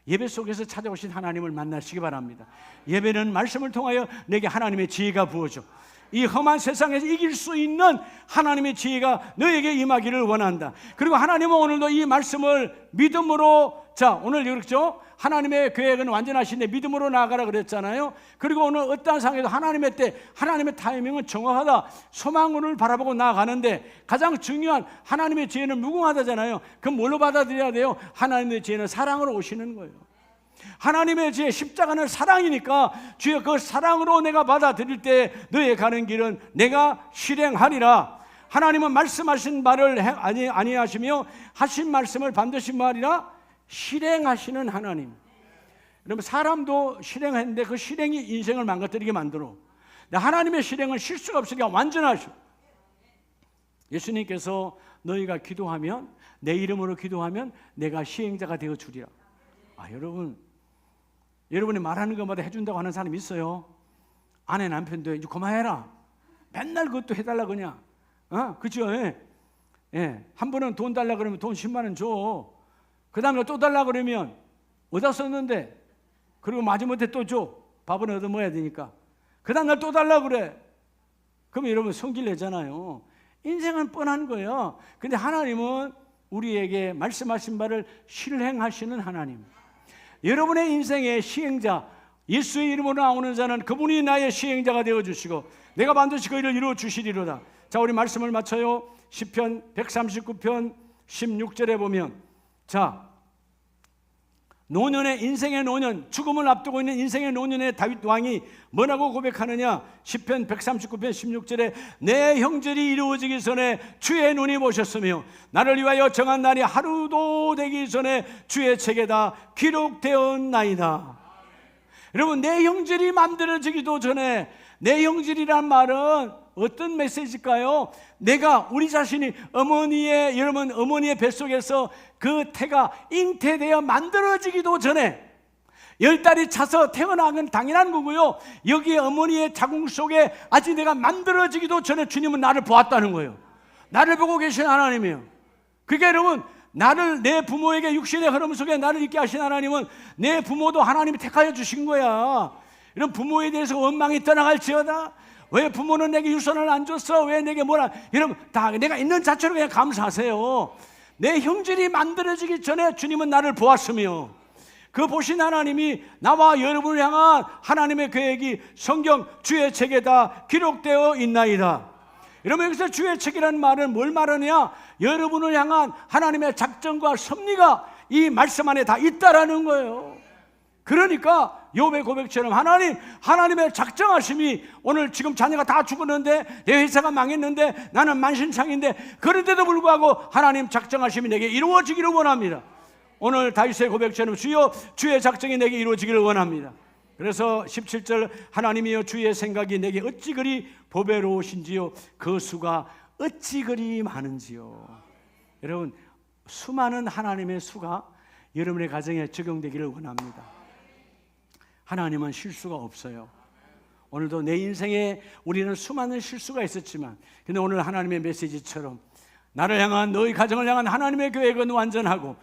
예배 속에서 찾아오신 하나님을 만나시기 바랍니다. 예배는 말씀을 통하여 내게 하나님의 지혜가 부어져 이 험한 세상에서 이길 수 있는 하나님의 지혜가 너에게 임하기를 원한다. 그리고 하나님은 오늘도 이 말씀을 믿음으로, 자 오늘 그렇죠? 하나님의 계획은 완전하신데 믿음으로 나아가라 그랬잖아요. 그리고 오늘 어떠한 상황에도 하나님의 때, 하나님의 타이밍은 정확하다. 소망을 바라보고 나아가는데 가장 중요한 하나님의 지혜는 무궁하다잖아요. 그럼 뭘로 받아들여야 돼요? 하나님의 지혜는 사랑으로 오시는 거예요. 하나님의 지혜, 십자가는 사랑이니까 주여 그 사랑으로 내가 받아들일 때 너의 가는 길은 내가 실행하리라. 하나님은 말씀하신 말을 아니하시며 하신 말씀을 반드시 말이라 실행하시는 하나님. 여러분 사람도 실행했는데 그 실행이 인생을 망가뜨리게 만들어. 하나님의 실행은 실수가 없으니까 완전하셔. 예수님께서 너희가 기도하면, 내 이름으로 기도하면 내가 시행자가 되어 주리라. 여러분이 말하는 것마다 해준다고 하는 사람이 있어요. 아내 남편도 이제 그만해라. 맨날 그것도 해달라 그냥. 그죠? 한 번은 돈 달라 그러면 돈 10만 원 줘. 그 다음에 또 달라 그러면 어디다 썼는데, 그리고 마지못해 또 줘. 밥은 얻어 먹어야 되니까. 그 다음날 또 달라 그래. 그러면 여러분 성질 내잖아요. 인생은 뻔한 거예요. 근데 하나님은 우리에게 말씀하신 바를 실행하시는 하나님. 여러분의 인생의 시행자, 예수의 이름으로 나오는 자는 그분이 나의 시행자가 되어주시고 내가 반드시 그 일을 이루어 주시리로다. 자, 우리 말씀을 맞춰요. 시편 139편 16절에 보면, 자, 노년의 인생의 노년, 죽음을 앞두고 있는 인생의 노년의 다윗 왕이 뭐라고 고백하느냐? 시편 139편 16절에 내 형절이 이루어지기 전에 주의 눈이 보셨으며 나를 위하여 정한 날이 하루도 되기 전에 주의 책에다 기록되었나이다. 여러분, 내 형절이 만들어지기도 전에, 내 형절이란 말은 어떤 메시지일까요? 내가 우리 자신이 여러분 어머니의 뱃속에서 그 태가 잉태되어 만들어지기도 전에, 10달이 차서 태어난 건 당연한 거고요. 여기에 어머니의 자궁 속에 아직 내가 만들어지기도 전에 주님은 나를 보았다는 거예요. 나를 보고 계신 하나님이에요. 그러니까 여러분, 나를, 내 부모에게 육신의 흐름 속에 나를 있게 하신 하나님은 내 부모도 하나님이 택하여 주신 거야. 이런 부모에 대해서 원망이 떠나갈지어다. 왜 부모는 내게 유산을 안 줬어? 왜 내게 뭐라? 여러분 다 내가 있는 자체로 그냥 감사하세요. 내 형질이 만들어지기 전에 주님은 나를 보았으며 그 보신 하나님이 나와 여러분을 향한 하나님의 계획이 성경 주의 책에다 기록되어 있나이다. 여러분 여기서 주의 책이라는 말은 뭘 말하느냐? 여러분을 향한 하나님의 작정과 섭리가 이 말씀 안에 다 있다라는 거예요. 그러니까 욥의 고백처럼 하나님의 작정하심이, 오늘 지금 자녀가 다 죽었는데, 내 회사가 망했는데, 나는 만신창인데, 그런데도 불구하고 하나님 작정하심이 내게 이루어지기를 원합니다. 오늘 다윗의 고백처럼 주여 주의 작정이 내게 이루어지기를 원합니다. 그래서 17절 하나님이여 주의 생각이 내게 어찌 그리 보배로우신지요 그 수가 어찌 그리 많은지요. 여러분 수많은 하나님의 수가 여러분의 가정에 적용되기를 원합니다. 하나님은 실수가 없어요. 오늘도 내 인생에 우리는 수많은 실수가 있었지만, 근데 오늘 하나님의 메시지처럼 나를 향한, 너희 가정을 향한 하나님의 계획은 완전하고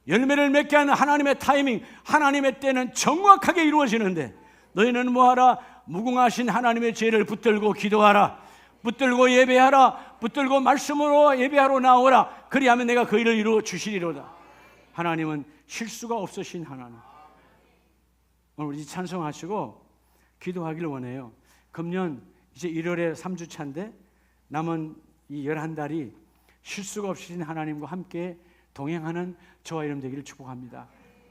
열매를 맺게 하는 하나님의 타이밍, 하나님의 때는 정확하게 이루어지는데, 너희는 뭐하라? 무궁하신 하나님의 죄를 붙들고 기도하라, 붙들고 예배하라, 붙들고 말씀으로 예배하러 나오라. 그리하면 내가 그 일을 이루어 주시리로다. 하나님은 실수가 없으신 하나님. 오늘 우리 찬송하시고 기도하기를 원해요. 금년 이제 1월에 3주차인데 남은 이 11달이 실수가 없으신 하나님과 함께 동행하는 저와 여러분 되기를 축복합니다.